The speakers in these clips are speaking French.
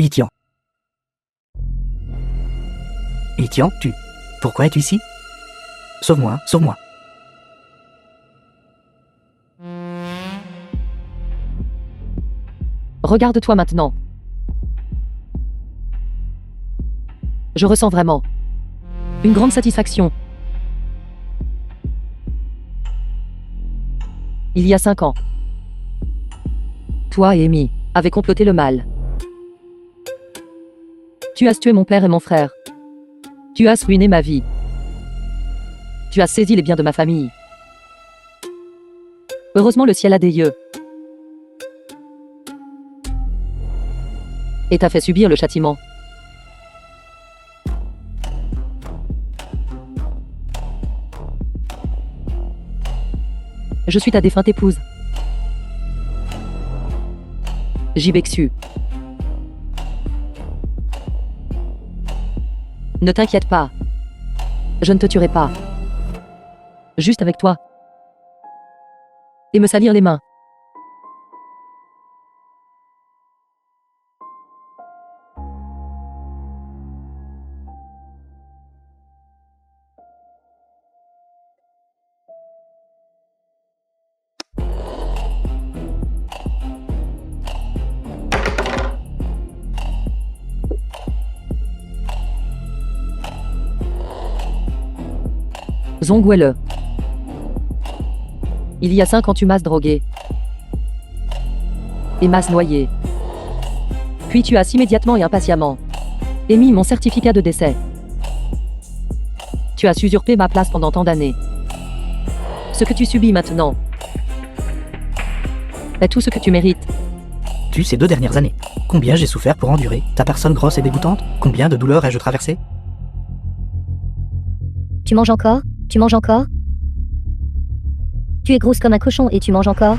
Itian. Itian, Pourquoi es-tu ici? Sauve-moi, sauve-moi. Regarde-toi maintenant. Je ressens vraiment une grande satisfaction. Il y a 5 ans, toi et Amy avez comploté le mal. Tu as tué mon père et mon frère. Tu as ruiné ma vie. Tu as saisi les biens de ma famille. Heureusement, le ciel a des yeux et t'a fait subir le châtiment. Je suis ta défunte épouse. Jibexu. Ne t'inquiète pas. Je ne te tuerai pas. Juste avec toi. Et me salir les mains. Zongwelle. Il y a 5 ans tu m'as drogué. Et m'as noyé. Puis tu as immédiatement et impatiemment émis mon certificat de décès. Tu as usurpé ma place pendant tant d'années. Ce que tu subis maintenant est tout ce que tu mérites. Ces 2 dernières années. Combien j'ai souffert pour endurer ta personne grosse et dégoûtante? Combien de douleurs ai-je traversé? Tu manges encore? Tu manges encore? Tu es grosse comme un cochon et tu manges encore?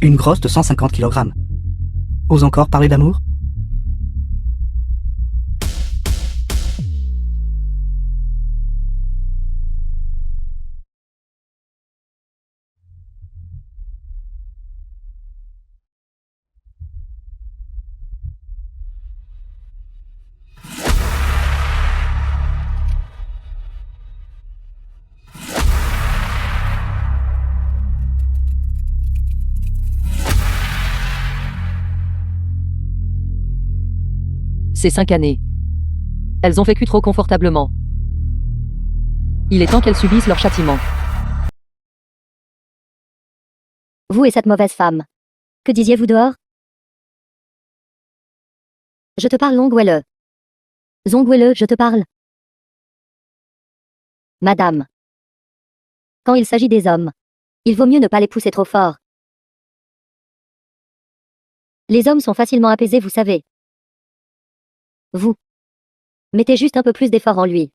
Une grosse de 150 kg. Ose encore parler d'amour? Ces 5 années, elles ont vécu trop confortablement. Il est temps qu'elles subissent leur châtiment. Vous et cette mauvaise femme. Que disiez-vous dehors? Je te parle, Zongwelle. Zongwelle, je te parle. Madame. Quand il s'agit des hommes, il vaut mieux ne pas les pousser trop fort. Les hommes sont facilement apaisés, vous savez. Vous. Mettez juste un peu plus d'effort en lui.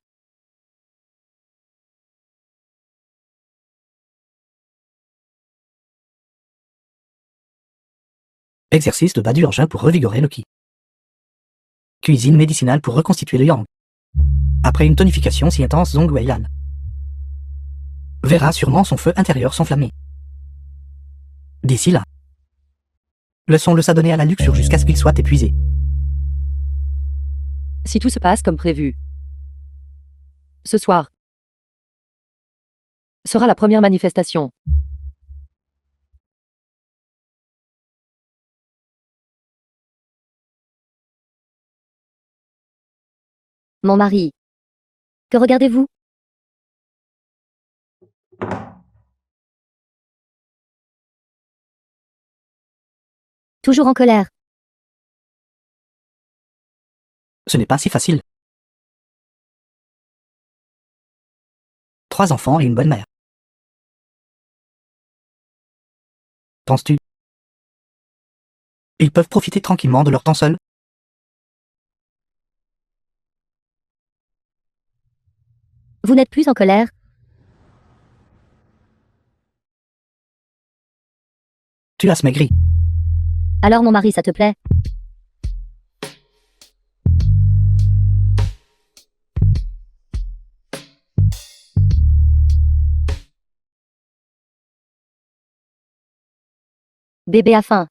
Exercice de bas du engin pour revigorer le ki. Cuisine médicinale pour reconstituer le yang. Après une tonification si intense, Zongweilan verra sûrement son feu intérieur s'enflammer. D'ici là, laissons-le s'adonner à la luxure jusqu'à ce qu'il soit épuisé. Si tout se passe comme prévu, ce soir sera la première manifestation. Mon mari. Que regardez-vous? Toujours en colère. Ce n'est pas si facile. 3 enfants et une bonne mère. Penses-tu? Ils peuvent profiter tranquillement de leur temps seul? Vous n'êtes plus en colère? Tu as maigri. Alors mon mari, ça te plaît? Bébé a faim.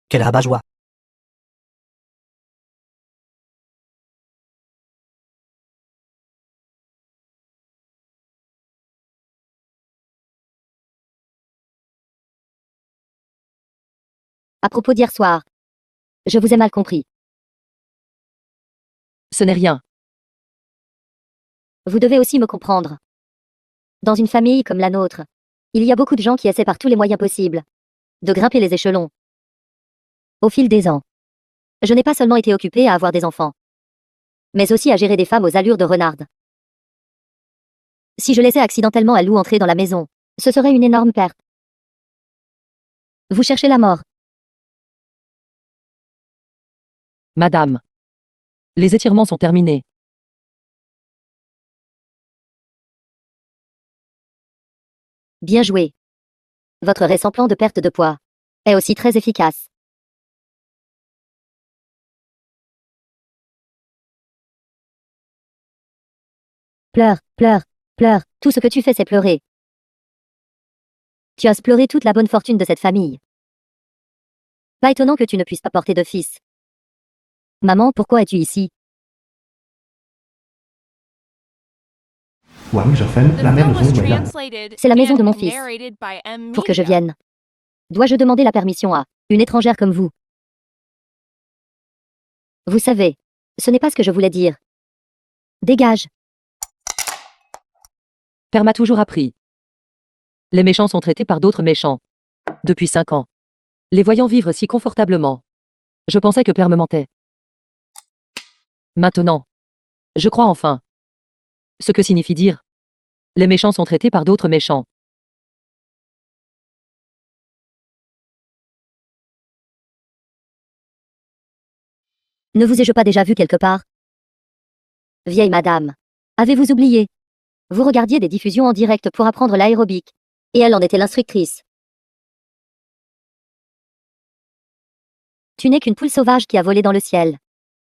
Quel rabat-joie. À propos d'hier soir. Je vous ai mal compris. Ce n'est rien. Vous devez aussi me comprendre. Dans une famille comme la nôtre, il y a beaucoup de gens qui essaient par tous les moyens possibles de grimper les échelons. Au fil des ans, je n'ai pas seulement été occupée à avoir des enfants, mais aussi à gérer des femmes aux allures de renardes. Si je laissais accidentellement un loup entrer dans la maison, ce serait une énorme perte. Vous cherchez la mort. Madame. Les étirements sont terminés. Bien joué. Votre récent plan de perte de poids est aussi très efficace. Pleure, pleure, pleure. Tout ce que tu fais, c'est pleurer. Tu as pleuré toute la bonne fortune de cette famille. Pas étonnant que tu ne puisses pas porter de fils. Maman, pourquoi es-tu ici? หวังจะฟัน The ละแม่ film หนู was เหมือนกัน translated C'est la maison de and mon fils. narrated by M. Pour que je Media. vienne. Dois-je demander la permission à une étrangère comme vous? Vous savez, ce n'est pas ce que je voulais dire. Dégage. Père m'a toujours appris. Les méchants sont traités par d'autres méchants. Depuis 5 ans. Les voyant vivre si confortablement. Je pensais que Père me mentait. Maintenant. Je crois enfin. Ce que signifie dire. Les méchants sont traités par d'autres méchants. Ne vous ai-je pas déjà vu quelque part? Vieille madame. Avez-vous oublié? Vous regardiez des diffusions en direct pour apprendre l'aérobic. Et elle en était l'instructrice. Tu n'es qu'une poule sauvage qui a volé dans le ciel.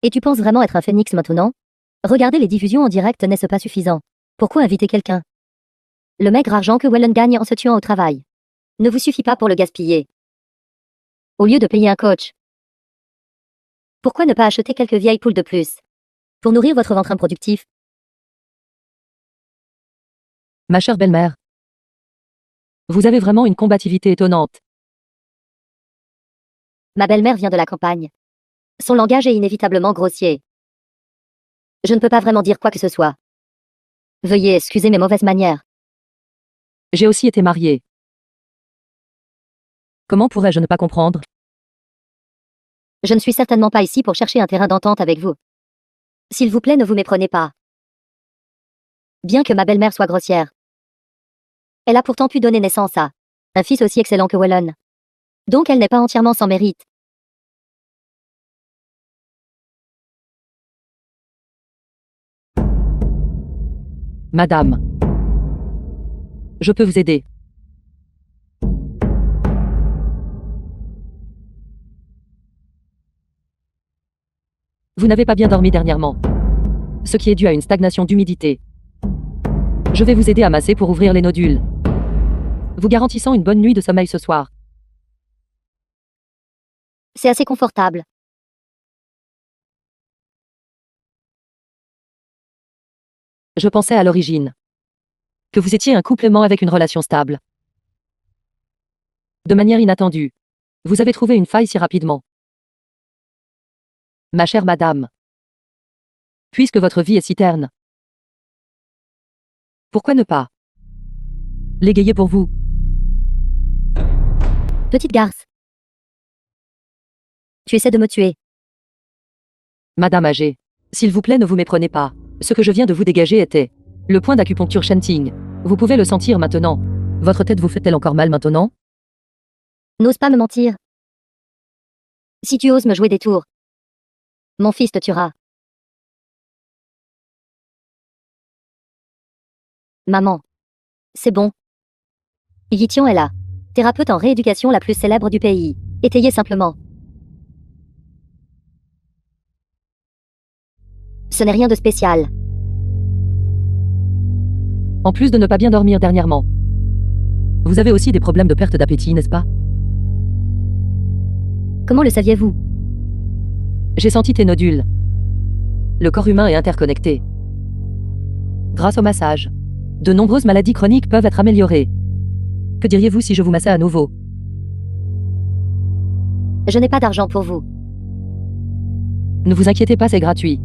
Et tu penses vraiment être un phénix maintenant? Regarder les diffusions en direct n'est-ce pas suffisant? Pourquoi inviter quelqu'un? Le maigre argent que Wellen gagne en se tuant au travail ne vous suffit pas pour le gaspiller. Au lieu de payer un coach, pourquoi ne pas acheter quelques vieilles poules de plus pour nourrir votre ventre improductif? Ma chère belle-mère. Vous avez vraiment une combativité étonnante. Ma belle-mère vient de la campagne. Son langage est inévitablement grossier. Je ne peux pas vraiment dire quoi que ce soit. Veuillez excuser mes mauvaises manières. J'ai aussi été mariée. Comment pourrais-je ne pas comprendre? Je ne suis certainement pas ici pour chercher un terrain d'entente avec vous. S'il vous plaît, ne vous méprenez pas. Bien que ma belle-mère soit grossière, elle a pourtant pu donner naissance à un fils aussi excellent que Wellen. Donc elle n'est pas entièrement sans mérite. Madame. Je peux vous aider. Vous n'avez pas bien dormi dernièrement. Ce qui est dû à une stagnation d'humidité. Je vais vous aider à masser pour ouvrir les nodules. Vous garantissant une bonne nuit de sommeil ce soir. C'est assez confortable. Je pensais à l'origine que vous étiez un couple aimant avec une relation stable. De manière inattendue, vous avez trouvé une faille si rapidement. Ma chère madame, puisque votre vie est si terne, pourquoi ne pas l'égayer pour vous? Petite garce. Tu essaies de me tuer. Madame âgée, s'il vous plaît ne vous méprenez pas. Ce que je viens de vous dégager était le point d'acupuncture Shenting. Vous pouvez le sentir maintenant. Votre tête vous fait-elle encore mal maintenant? N'ose pas me mentir. Si tu oses me jouer des tours, mon fils te tuera. Maman. C'est bon. Yi-Tian est là. Thérapeute en rééducation la plus célèbre du pays. Étayez simplement. Ce n'est rien de spécial. En plus de ne pas bien dormir dernièrement, vous avez aussi des problèmes de perte d'appétit, n'est-ce pas? Comment le saviez-vous? J'ai senti tes nodules. Le corps humain est interconnecté. Grâce au massage, de nombreuses maladies chroniques peuvent être améliorées. Que diriez-vous si je vous massais à nouveau? Je n'ai pas d'argent pour vous. Ne vous inquiétez pas, c'est gratuit.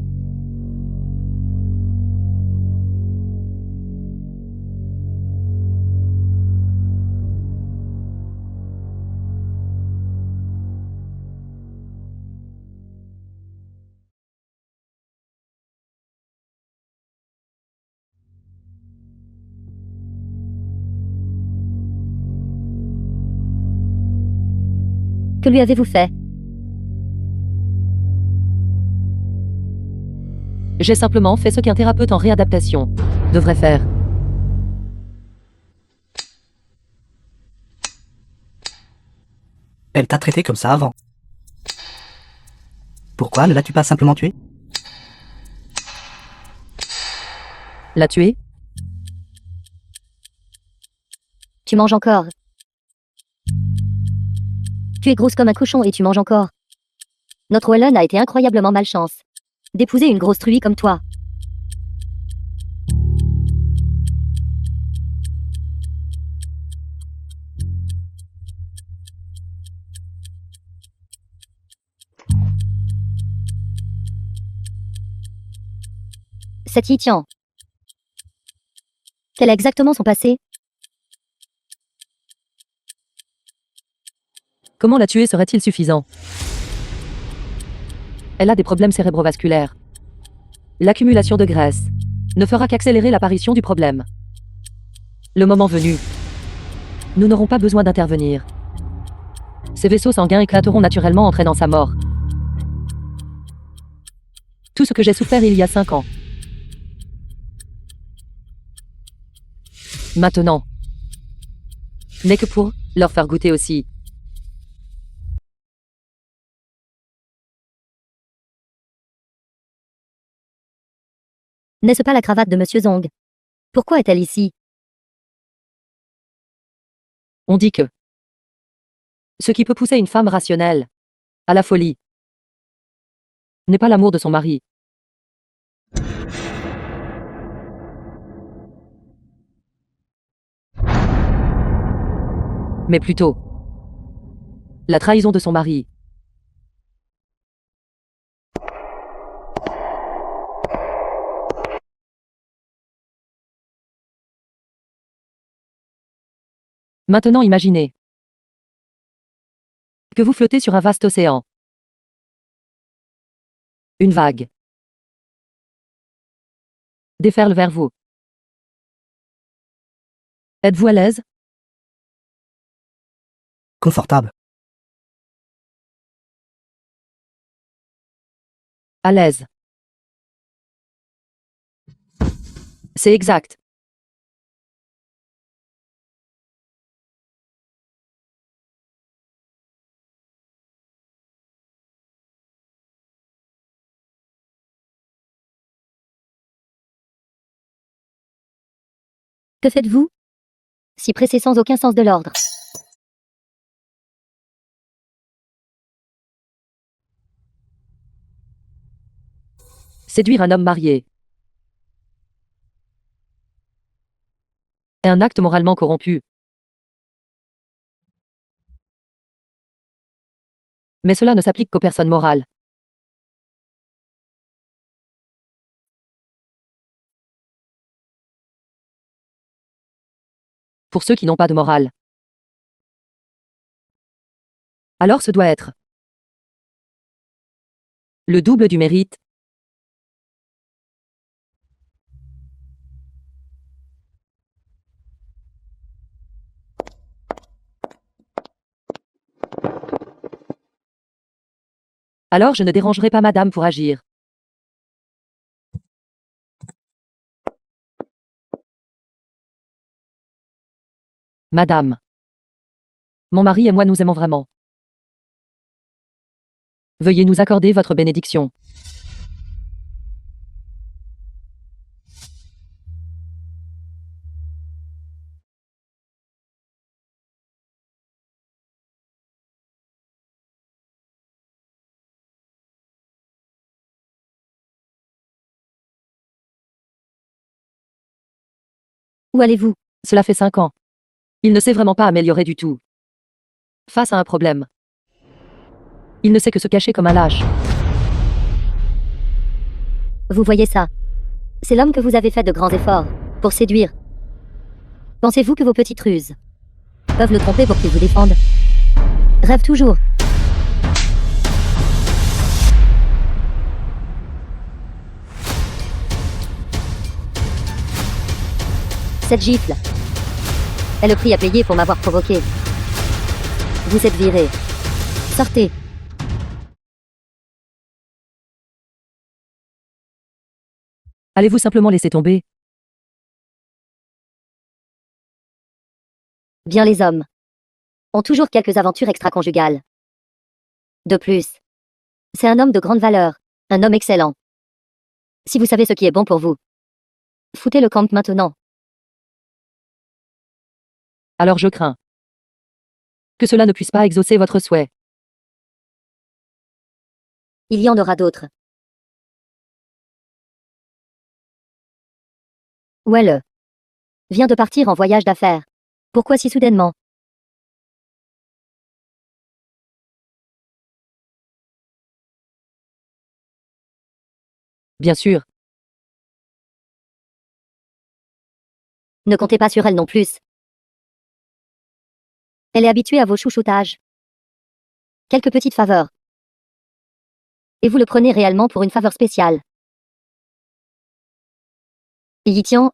Que lui avez-vous fait? J'ai simplement fait ce qu'un thérapeute en réadaptation devrait faire. Elle t'a traité comme ça avant. Pourquoi ne l'as-tu pas simplement tué? La tuer? Tu manges encore. Tu es grosse comme un cochon et tu manges encore. Notre Wellen a été incroyablement malchance d'épouser une grosse truie comme toi. Cette Yi-Tian. Quel est exactement son passé? Comment la tuer serait-il suffisant? Elle a des problèmes cérébrovasculaires. L'accumulation de graisse ne fera qu'accélérer l'apparition du problème. Le moment venu, nous n'aurons pas besoin d'intervenir. Ces vaisseaux sanguins éclateront naturellement entraînant sa mort. Tout ce que j'ai souffert il y a 5 ans. Maintenant, n'est que pour leur faire goûter aussi. N'est-ce pas la cravate de Monsieur Zong? Pourquoi est-elle ici? On dit que ce qui peut pousser une femme rationnelle à la folie n'est pas l'amour de son mari, mais plutôt la trahison de son mari. Maintenant imaginez que vous flottez sur un vaste océan. Une vague déferle vers vous. Êtes-vous à l'aise? Confortable. À l'aise. C'est exact. Que faites-vous? Si pressé sans aucun sens de l'ordre. Séduire un homme marié est un acte moralement corrompu. Mais cela ne s'applique qu'aux personnes morales. Pour ceux qui n'ont pas de morale, alors ce doit être le double du mérite. Alors je ne dérangerai pas madame pour agir. Madame, mon mari et moi nous aimons vraiment. Veuillez nous accorder votre bénédiction. Où allez-vous? Cela fait 5 ans. Il ne s'est vraiment pas amélioré du tout. Face à un problème. Il ne sait que se cacher comme un lâche. Vous voyez ça? C'est l'homme que vous avez fait de grands efforts pour séduire. Pensez-vous que vos petites ruses peuvent le tromper pour qu'il vous défende? Rêve toujours. Cette gifle est le prix à payer pour m'avoir provoqué. Vous êtes viré. Sortez. Allez-vous simplement laisser tomber? Bien, les hommes ont toujours quelques aventures extra-conjugales. De plus, c'est un homme de grande valeur, un homme excellent. Si vous savez ce qui est bon pour vous, foutez le camp maintenant. Alors je crains que cela ne puisse pas exaucer votre souhait. Il y en aura d'autres. Well vient de partir en voyage d'affaires. Pourquoi si soudainement? Bien sûr. Ne comptez pas sur elle non plus. Elle est habituée à vos chouchoutages. Quelques petites faveurs. Et vous le prenez réellement pour une faveur spéciale. Yi Tian.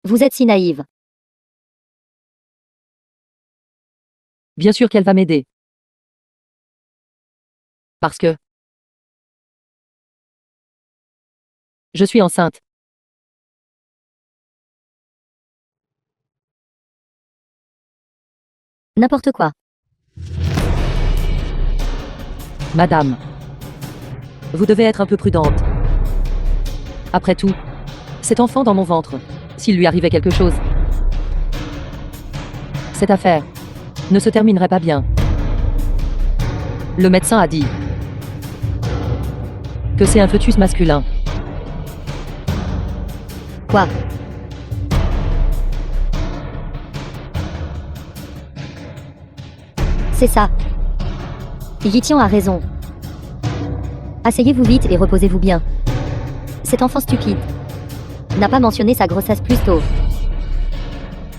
Vous êtes si naïve. Bien sûr qu'elle va m'aider. Parce que je suis enceinte. N'importe quoi. Madame, vous devez être un peu prudente. Après tout, cet enfant dans mon ventre, s'il lui arrivait quelque chose, cette affaire ne se terminerait pas bien. Le médecin a dit que c'est un fœtus masculin. Quoi? C'est ça. Yi Tian a raison. Asseyez-vous vite et reposez-vous bien. Cet enfant stupide n'a pas mentionné sa grossesse plus tôt.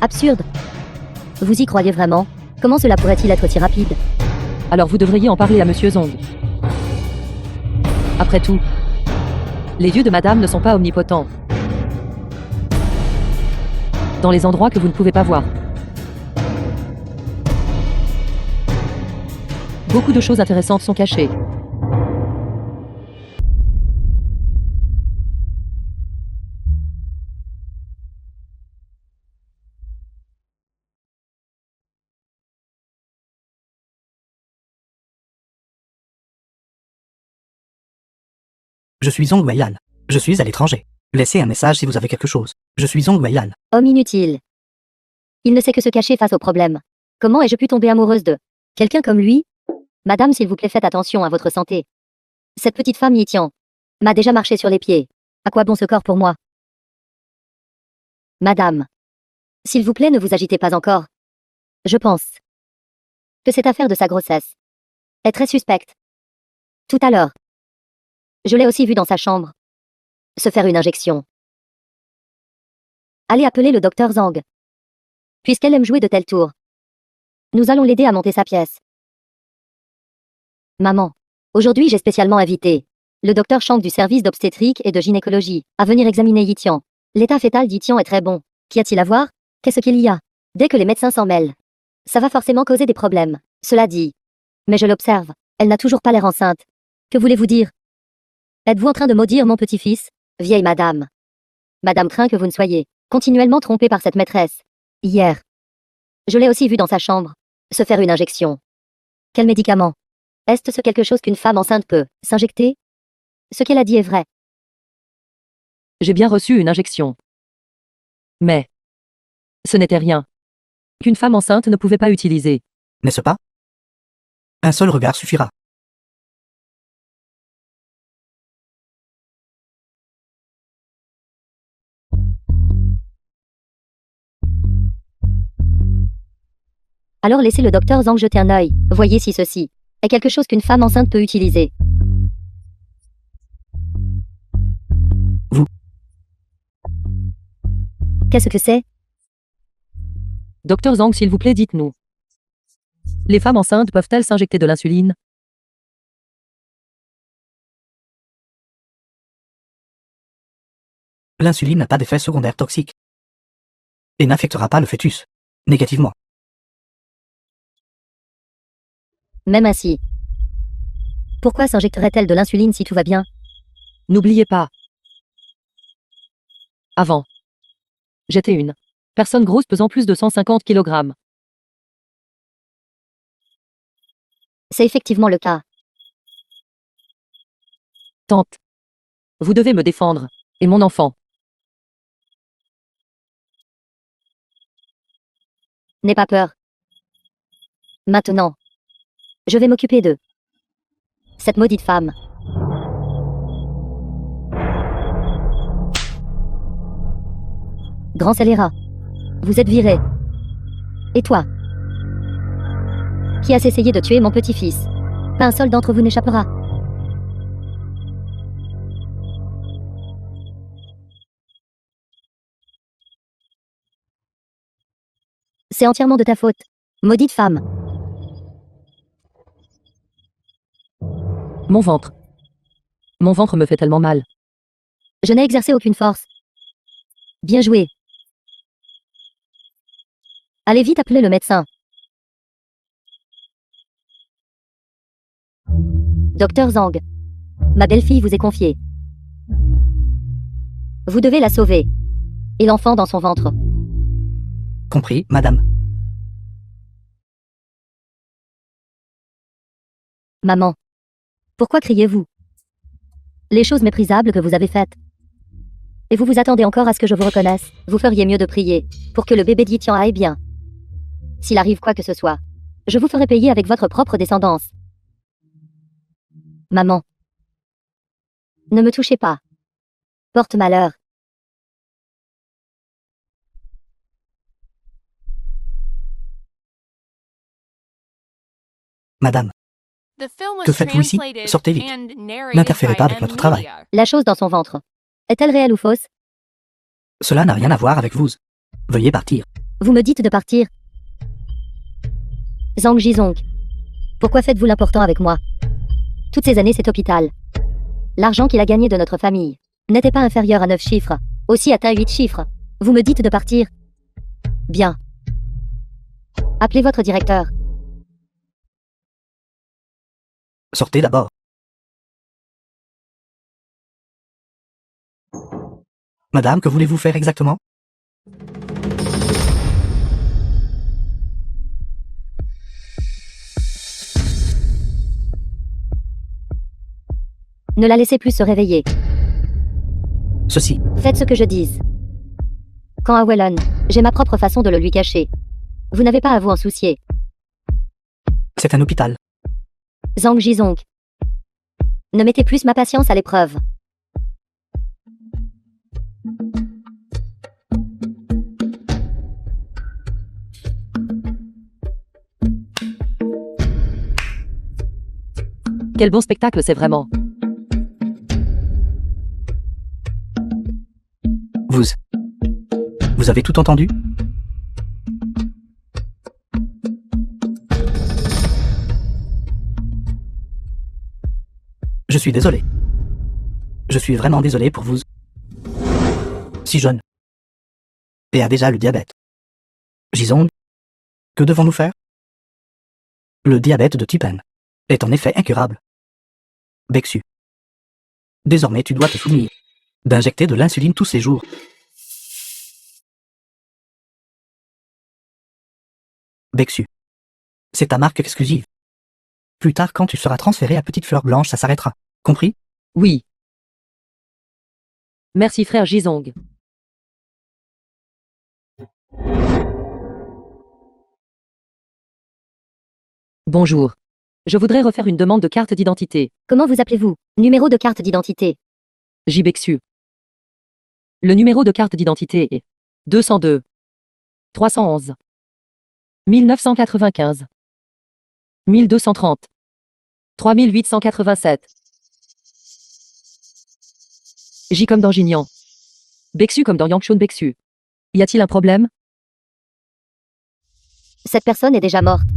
Absurde. Vous y croyez vraiment? Comment cela pourrait-il être si rapide? Alors vous devriez en parler à Monsieur Zong. Après tout, les yeux de madame ne sont pas omnipotents. Dans les endroits que vous ne pouvez pas voir. Beaucoup de choses intéressantes sont cachées. Je suis Zhong Weilan. Je suis à l'étranger. Laissez un message si vous avez quelque chose. Je suis Zhong Weilan. Homme inutile. Il ne sait que se cacher face au problème. Comment ai-je pu tomber amoureuse de quelqu'un comme lui? Madame, s'il vous plaît, faites attention à votre santé. Cette petite femme Yi Tian m'a déjà marché sur les pieds. À quoi bon ce corps pour moi? Madame, s'il vous plaît, ne vous agitez pas encore. Je pense que cette affaire de sa grossesse est très suspecte. Tout à l'heure, je l'ai aussi vu dans sa chambre se faire une injection. Allez appeler le docteur Zhang. Puisqu'elle aime jouer de tels tours, nous allons l'aider à monter sa pièce. Maman, aujourd'hui j'ai spécialement invité le docteur Chang du service d'obstétrique et de gynécologie à venir examiner Yi Tian. L'état fœtal d'Yi Tian est très bon. Qu'y a-t-il à voir? Qu'est-ce qu'il y a? Dès que les médecins s'en mêlent, ça va forcément causer des problèmes. Cela dit. Mais je l'observe, elle n'a toujours pas l'air enceinte. Que voulez-vous dire? Êtes-vous en train de maudire mon petit-fils? Vieille madame. Madame craint que vous ne soyez continuellement trompée par cette maîtresse. Hier, je l'ai aussi vue dans sa chambre se faire une injection. Quel médicament? Est-ce quelque chose qu'une femme enceinte peut s'injecter? Ce qu'elle a dit est vrai. J'ai bien reçu une injection. Mais ce n'était rien qu'une femme enceinte ne pouvait pas utiliser. N'est-ce pas? Un seul regard suffira. Alors laissez le docteur Zhang jeter un œil. Voyez si ceci est quelque chose qu'une femme enceinte peut utiliser. Vous. Qu'est-ce que c'est? Docteur Zhang, s'il vous plaît, dites-nous. Les femmes enceintes peuvent-elles s'injecter de l'insuline? L'insuline n'a pas d'effet secondaire toxique et n'affectera pas le fœtus négativement. Même ainsi. Pourquoi s'injecterait-elle de l'insuline si tout va bien? N'oubliez pas. Avant. J'étais une personne grosse pesant plus de 150 kg. C'est effectivement le cas. Tante. Vous devez me défendre. Et mon enfant. N'aie pas peur. Maintenant. Je vais m'occuper d'eux. Cette maudite femme. Grand scélérat. Vous êtes viré. Et toi? Qui a essayé de tuer mon petit-fils? Pas un seul d'entre vous n'échappera. C'est entièrement de ta faute. Maudite femme. Mon ventre. Mon ventre me fait tellement mal. Je n'ai exercé aucune force. Bien joué. Allez vite appeler le médecin. Docteur Zhang. Ma belle-fille vous est confiée. Vous devez la sauver. Et l'enfant dans son ventre. Compris, madame. Maman. Pourquoi criez-vous? Les choses méprisables que vous avez faites. Et vous vous attendez encore à ce que je vous reconnaisse? Vous feriez mieux de prier, pour que le bébé d'Yitian aille bien. S'il arrive quoi que ce soit, je vous ferai payer avec votre propre descendance. Maman. Ne me touchez pas. Porte malheur. Madame, Que faites-vous ici? Sortez vite. n'interférez pas avec notre travail. La chose dans son ventre. Est-elle réelle ou fausse? Cela n'a rien à voir avec vous. Veuillez partir. Vous me dites de partir. Zhang Jizong. Pourquoi faites-vous l'important avec moi? Toutes ces années, cet hôpital. L'argent qu'il a gagné de notre famille n'était pas inférieur à 9 chiffres, aussi atteint 8 chiffres. Vous me dites de partir. Bien. Appelez votre directeur. Sortez d'abord. Madame, que voulez-vous faire exactement? Ne la laissez plus se réveiller. Ceci. Faites ce que je dise. Quant à Wellon, j'ai ma propre façon de le lui cacher. Vous n'avez pas à vous en soucier. C'est un hôpital. Zhang Jizong. Ne mettez plus ma patience à l'épreuve. Quel bon spectacle c'est vraiment. Vous avez tout entendu? Je suis désolé. Je suis vraiment désolé pour vous. Si jeune. Et a déjà le diabète. Jizong, que devons-nous faire? Le diabète de type N est en effet incurable. Bexu. Désormais tu dois te souvenir d'injecter de l'insuline tous ces jours. Bexu. C'est ta marque exclusive. Plus tard, quand tu seras transféré à Petite Fleur Blanche, ça s'arrêtera. Compris? Oui. Merci frère Jizong. Bonjour. Je voudrais refaire une demande de carte d'identité. Comment vous appelez-vous? Numéro de carte d'identité. Jibexu. Le numéro de carte d'identité est 202 311 1995. 1230. 3887. J comme dans Jignan. Bexu comme dans Yangchun Bexu. Y a-t-il un problème? Cette personne est déjà morte.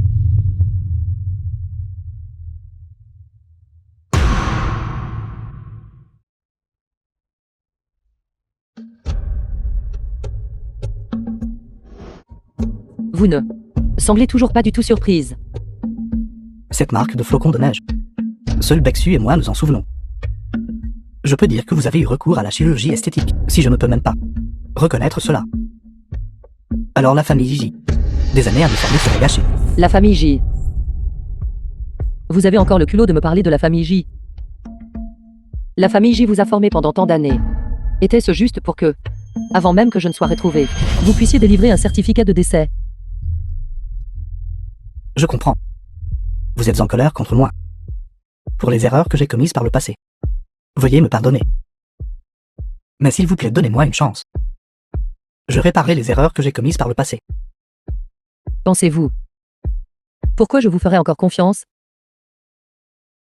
Vous ne semblez toujours pas du tout surprise. Cette marque de flocons de neige. Seul Bexu et moi nous en souvenons. Je peux dire que vous avez eu recours à la chirurgie esthétique, si je ne peux même pas reconnaître cela. Alors la famille Gigi. Des années à déformer seraient gâchées. La famille J. Vous avez encore le culot de me parler de la famille J. La famille J vous a formé pendant tant d'années. Était-ce juste pour que, avant même que je ne sois retrouvée, vous puissiez délivrer un certificat de décès? Je comprends. Vous êtes en colère contre moi. Pour les erreurs que j'ai commises par le passé. Veuillez me pardonner. Mais s'il vous plaît, donnez-moi une chance. Je réparerai les erreurs que j'ai commises par le passé. Pensez-vous? Pourquoi je vous ferai encore confiance?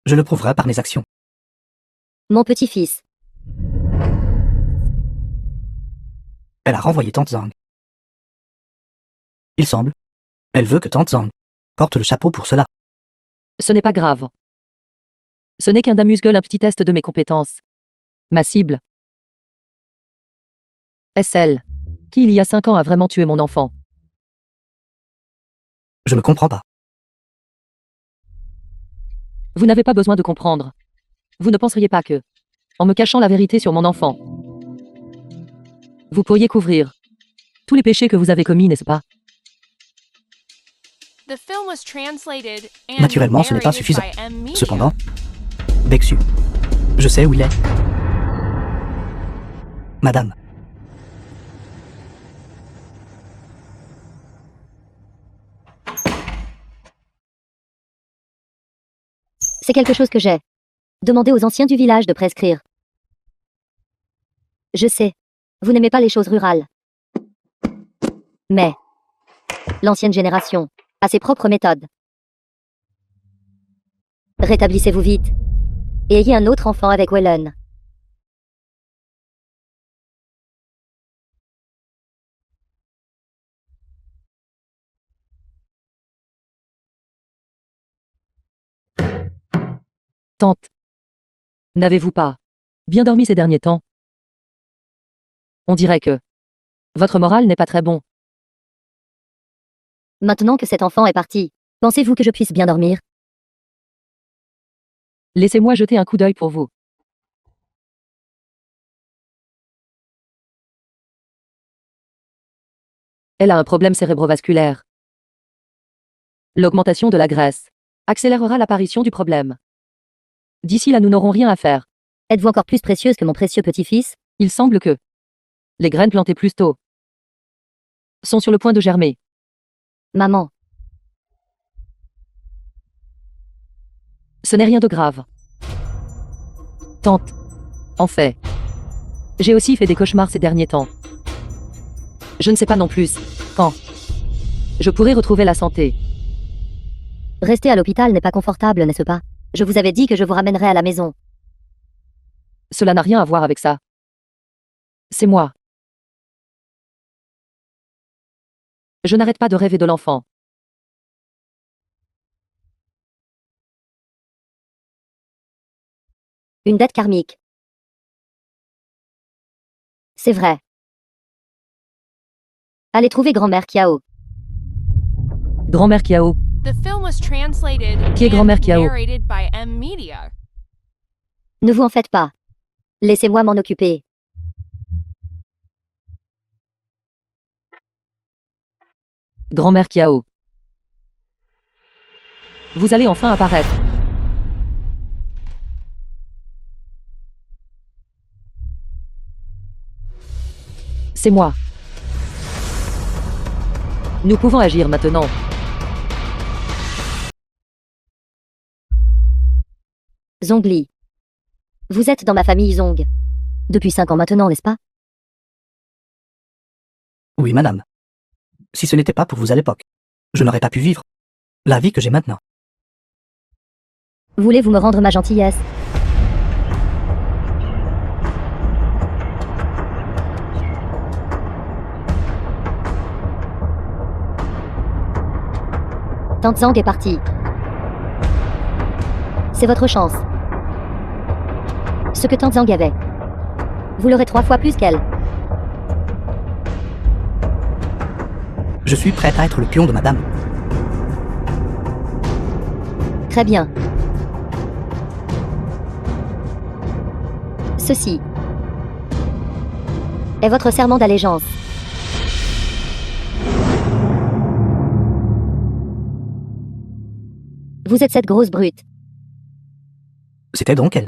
Je le prouverai par mes actions. Mon petit-fils. Elle a renvoyé Tante Zhang. Il semble. Elle veut que Tante Zhang porte le chapeau pour cela. Ce n'est pas grave. Ce n'est qu'un d'amuse-gueule, un petit test de mes compétences. Ma cible. Est-ce elle qui, il y a 5 ans, a vraiment tué mon enfant? Je ne comprends pas. Vous n'avez pas besoin de comprendre. Vous ne penseriez pas que, en me cachant la vérité sur mon enfant, vous pourriez couvrir tous les péchés que vous avez commis, n'est-ce pas? Naturellement, ce n'est pas suffisant. Cependant, Bexu, je sais où il est. Madame. C'est quelque chose que j'ai demandé aux anciens du village de prescrire. Je sais, vous n'aimez pas les choses rurales. Mais l'ancienne génération a ses propres méthodes. Rétablissez-vous vite et ayez un autre enfant avec Wellen. Tante, n'avez-vous pas bien dormi ces derniers temps? On dirait que votre moral n'est pas très bon. Maintenant que cet enfant est parti, pensez-vous que je puisse bien dormir? Laissez-moi jeter un coup d'œil pour vous. Elle a un problème cérébrovasculaire. L'augmentation de la graisse accélérera l'apparition du problème. D'ici là, nous n'aurons rien à faire. Êtes-vous encore plus précieuse que mon précieux petit-fils? Il semble que les graines plantées plus tôt sont sur le point de germer. Maman, Ce n'est rien de grave. Tante, en fait, j'ai aussi fait des cauchemars ces derniers temps. Je ne sais pas non plus quand je pourrai retrouver la santé. rester à l'hôpital n'est pas confortable, n'est-ce pas? Je vous avais dit que je vous ramènerais à la maison. Cela n'a rien à voir avec ça. C'est moi. Je n'arrête pas de rêver de l'enfant. Une dette karmique. C'est vrai. Allez trouver grand-mère Kiao. Grand-mère Kiao. Qui est grand-mère Kiao? Ne vous en faites pas. Laissez-moi m'en occuper. Grand-mère Kiao. Vous allez enfin apparaître. C'est moi. Nous pouvons agir maintenant. Zhongli. Vous êtes dans ma famille Zong. Depuis 5 ans maintenant, n'est-ce pas? Oui, madame. Si ce n'était pas pour vous à l'époque. je n'aurais pas pu vivre la vie que j'ai maintenant. Voulez-vous me rendre ma gentillesse? Tante Zhang est partie. C'est votre chance. Ce que Tante Zhang avait, vous l'aurez 3 fois plus qu'elle. Je suis prête à être le pion de madame. Très bien. Ceci est votre serment d'allégeance. Vous êtes cette grosse brute. C'était donc elle.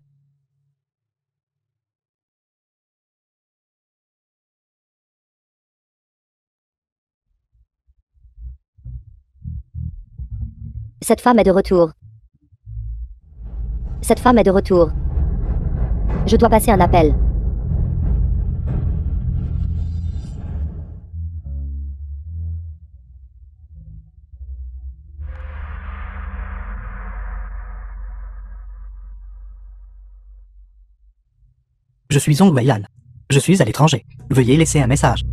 Cette femme est de retour. Cette femme est de retour. Je dois passer un appel. Je suis Zhong Weilan. Je suis à l'étranger. Veuillez laisser un message.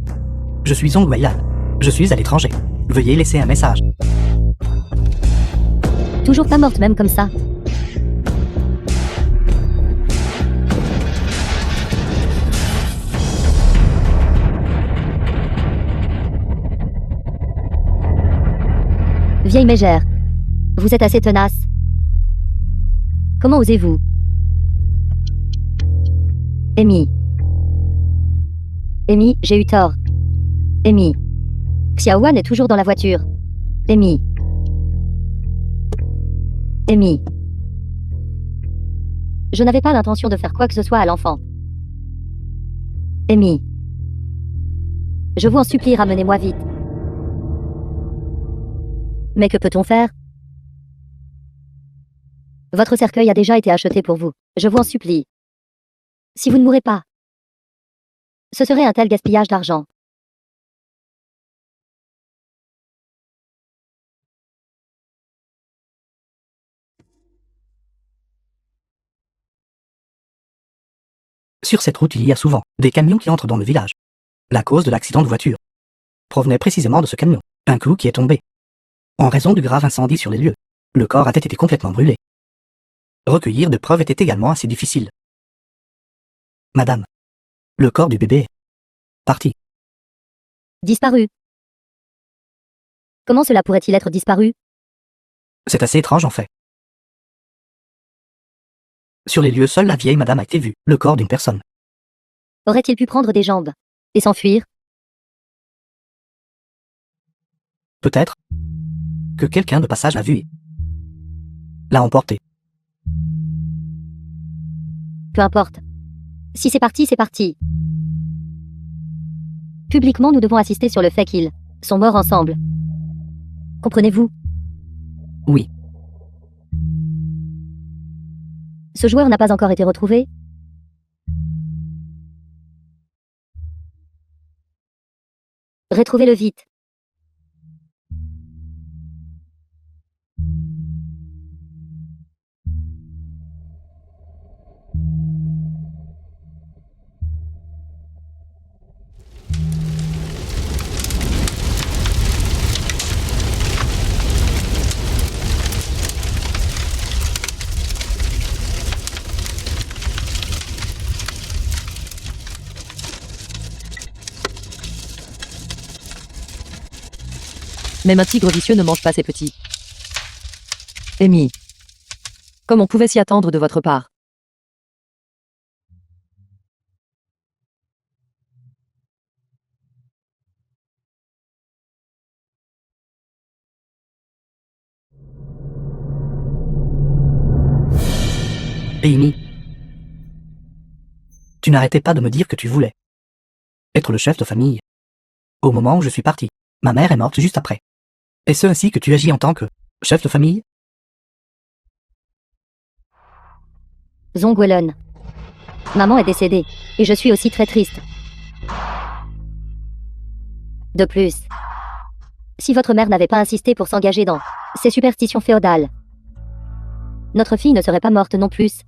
Je suis Zhong Weilan. Je suis à l'étranger. Veuillez laisser un message. Toujours pas morte même comme ça. Vieille mégère. Vous êtes assez tenace. Comment osez-vous? Amy. Amy, j'ai eu tort. Amy. Xiaowan est toujours dans la voiture. Amy. Amy. Je n'avais pas l'intention de faire quoi que ce soit à l'enfant. Amy. Je vous en supplie, ramenez-moi vite. Mais que peut-on faire? Votre cercueil a déjà été acheté pour vous. Je vous en supplie. Si vous ne mourrez pas, ce serait un tel gaspillage d'argent. Sur cette route, il y a souvent des camions qui entrent dans le village. La cause de l'accident de voiture provenait précisément de ce camion, un clou qui est tombé. En raison du grave incendie sur les lieux, le corps avait été complètement brûlé. Recueillir de preuves était également assez difficile. Madame, le corps du bébé est parti. Disparu. Comment cela pourrait-il être disparu? C'est assez étrange en fait. Sur les lieux, seule la vieille madame a été vue, le corps d'une personne. Aurait-il pu prendre des jambes et s'enfuir? Peut-être que quelqu'un de passage l'a vu et l'a emporté. Peu importe. Si c'est parti, c'est parti. Publiquement, nous devons assister sur le fait qu'ils sont morts ensemble. Comprenez-vous? Oui, Ce joueur n'a pas encore été retrouvé? Retrouvez-le vite. Même un tigre vicieux ne mange pas ses petits. Amy. Comme on pouvait s'y attendre de votre part. Amy, tu n'arrêtais pas de me dire que tu voulais être le chef de famille. Au moment où je suis parti, ma mère est morte juste après. Est-ce ainsi que tu agis en tant que chef de famille? Zhong Weilan. Maman est décédée, et je suis aussi très triste. De plus, Si votre mère n'avait pas insisté pour s'engager dans ces superstitions féodales, notre fille ne serait pas morte non plus.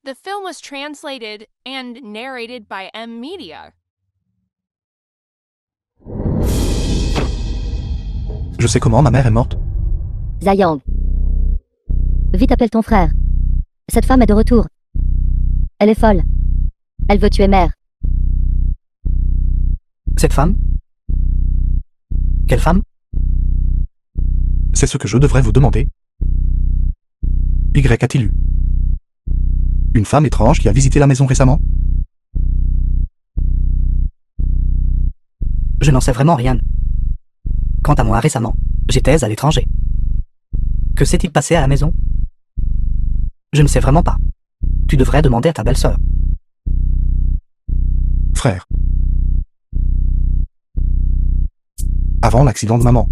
The film was translated and narrated by M Media. Je sais comment ma mère est morte. Zayang. Vite appelle ton frère. Cette femme est de retour. Elle est folle. Elle veut tuer mère. Cette femme? Quelle femme? C'est ce que je devrais vous demander. Y a-t-il eu une femme étrange qui a visité la maison récemment? Je n'en sais vraiment rien. Quant à moi récemment, j'étais à l'étranger. Que s'est-il passé à la maison? Je ne sais vraiment pas. Tu devrais demander à ta belle-sœur. Frère. Avant l'accident de maman,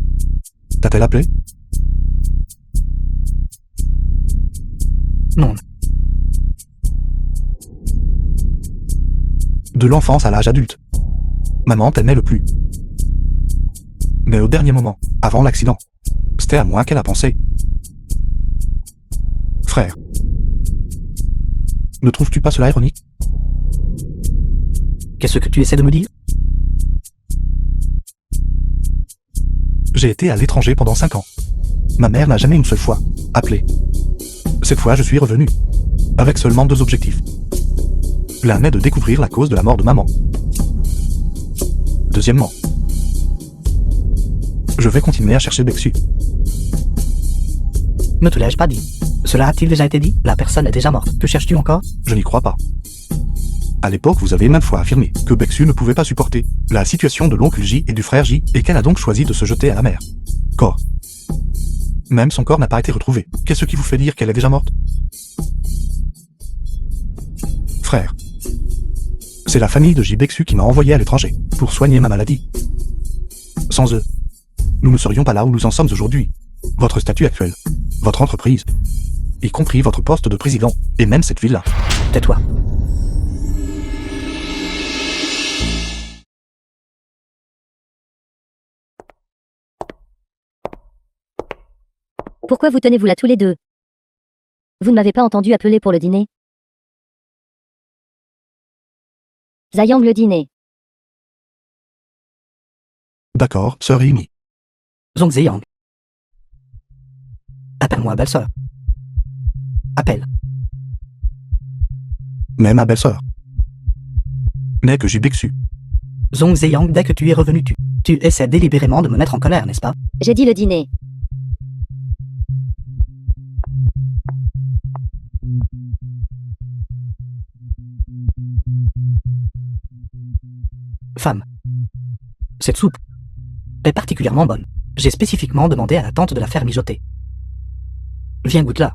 t'a-t-elle appelé? Non. De l'enfance à l'âge adulte, maman t'aimait le plus. Mais au dernier moment, avant l'accident, c'était à moi qu'elle a pensé. Frère. Ne trouves-tu pas cela ironique? Qu'est-ce que tu essaies de me dire? J'ai été à l'étranger pendant 5 ans. Ma mère n'a jamais une seule fois appelé. Cette fois, je suis revenu, avec seulement 2 objectifs. L'un est de découvrir la cause de la mort de maman. Deuxièmement, je vais continuer à chercher Beksu. Ne te l'ai-je pas dit? Cela a-t-il déjà été dit? La personne est déjà morte. Que cherches-tu encore? Je n'y crois pas. À l'époque, vous avez maintes fois affirmé que Beksu ne pouvait pas supporter la situation de l'oncle J et du frère J et qu'elle a donc choisi de se jeter à la mer. Corps. Même son corps n'a pas été retrouvé. Qu'est-ce qui vous fait dire qu'elle est déjà morte? Frère. C'est la famille de J. Beksu qui m'a envoyé à l'étranger pour soigner ma maladie. Sans eux, nous ne serions pas là où nous en sommes aujourd'hui. Votre statut actuel, votre entreprise, y compris votre poste de président, et même cette ville-là. Tais-toi. Pourquoi vous tenez-vous là tous les deux? Vous ne m'avez pas entendu appeler pour le dîner? Zayang, le dîner. D'accord, sœur Amy. Zong Zeyang. Appelle-moi belle-sœur. Appelle. Mais ma belle-sœur n'est que J. Beksu. Zong Zeyang, dès que tu es revenu, tu essaies délibérément de me mettre en colère, n'est-ce pas? J'ai dit le dîner. Femme. Cette soupe est particulièrement bonne. J'ai spécifiquement demandé à la tante de la faire mijoter. Viens, goûte là.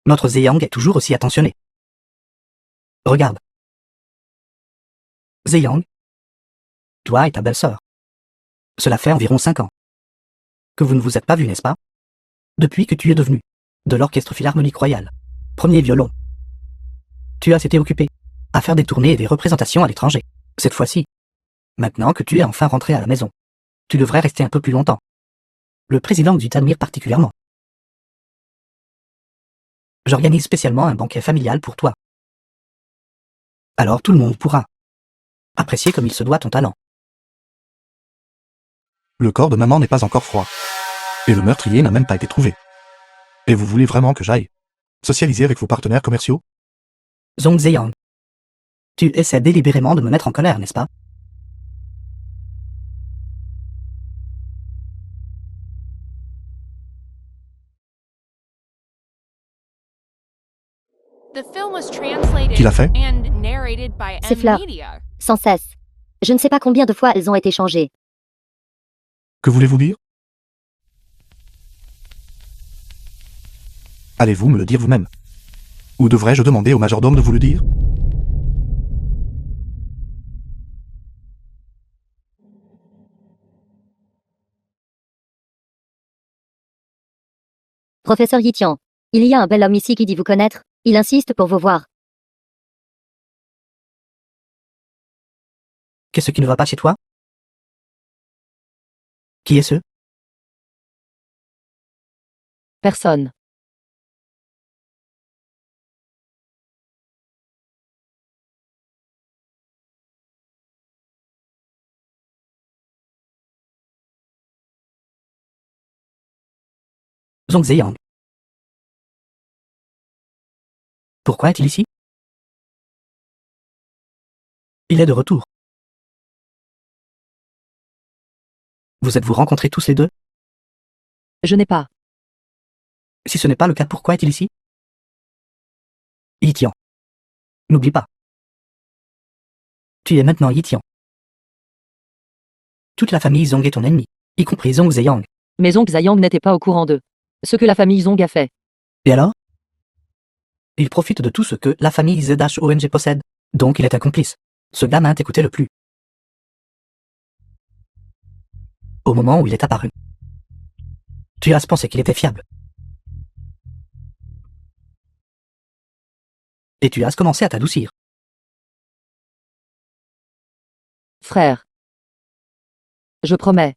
Notre Zeyang est toujours aussi attentionné. Regarde. Zeyang. Toi et ta belle-sœur. Cela fait environ 5 ans que vous ne vous êtes pas vus, n'est-ce pas? Depuis que tu es devenu de l'Orchestre Philharmonique Royal, premier violon. Tu as été occupé à faire des tournées et des représentations à l'étranger. Cette fois-ci, maintenant que tu es enfin rentré à la maison, tu devrais rester un peu plus longtemps. Le président Xu t'admire particulièrement. J'organise spécialement un banquet familial pour toi. Alors tout le monde pourra apprécier comme il se doit ton talent. Le corps de maman n'est pas encore froid. Et le meurtrier n'a même pas été trouvé. Et vous voulez vraiment que j'aille socialiser avec vos partenaires commerciaux? Zong Zeyang. Tu essaies délibérément de me mettre en colère, n'est-ce pas? The film was translated Qui l'a fait? and narrated by C'est M Fleur. Media. Sans cesse. Je ne sais pas combien de fois elles ont été changées. Que voulez-vous dire? Allez-vous me le dire vous-même? Ou devrais-je demander au majordome de vous le dire? Professeur Yitian, il y a un bel homme ici qui dit vous connaître. Il insiste pour vous voir. Qu'est-ce qui ne va pas chez toi? Qui est ce? Personne. Zhong Ziyang. Pourquoi est-il ici? Il est de retour. Vous êtes-vous rencontrés tous les deux? Je n'ai pas. Si ce n'est pas le cas, pourquoi est-il ici? Yitian. N'oublie pas. Tu es maintenant Yitian. Toute la famille Zhong est ton ennemi, y compris Zhong Ziyang. Mais Zhong Ziyang n'était pas au courant de ce que la famille Zhong a fait. Et alors? Il profite de tout ce que la famille ZHONG possède, donc il est un complice. Ce gamin t'écoutait le plus. Au moment où il est apparu. Tu as pensé qu'il était fiable. Et tu as commencé à t'adoucir. Frère. Je promets.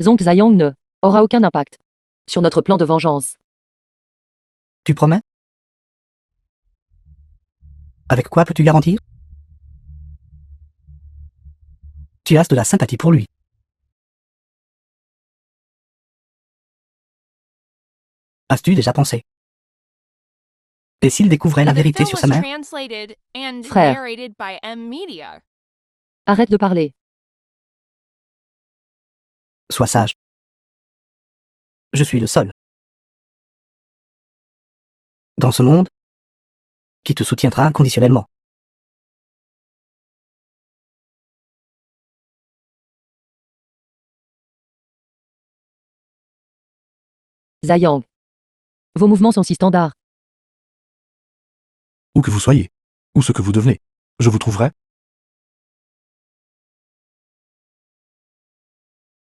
Zhong Ziyang ne aura aucun impact sur notre plan de vengeance. Tu promets? Avec quoi peux-tu garantir? Tu as de la sympathie pour lui. As-tu déjà pensé? Et s'il découvrait la The vérité film sur was sa mère? translated and Frère. narrated by M Media. Arrête de parler. Sois sage. Je suis le seul. Dans ce monde, qui te soutiendra inconditionnellement. Ziyang. Vos mouvements sont si standards. Où que vous soyez, ou ce que vous devenez, je vous trouverai.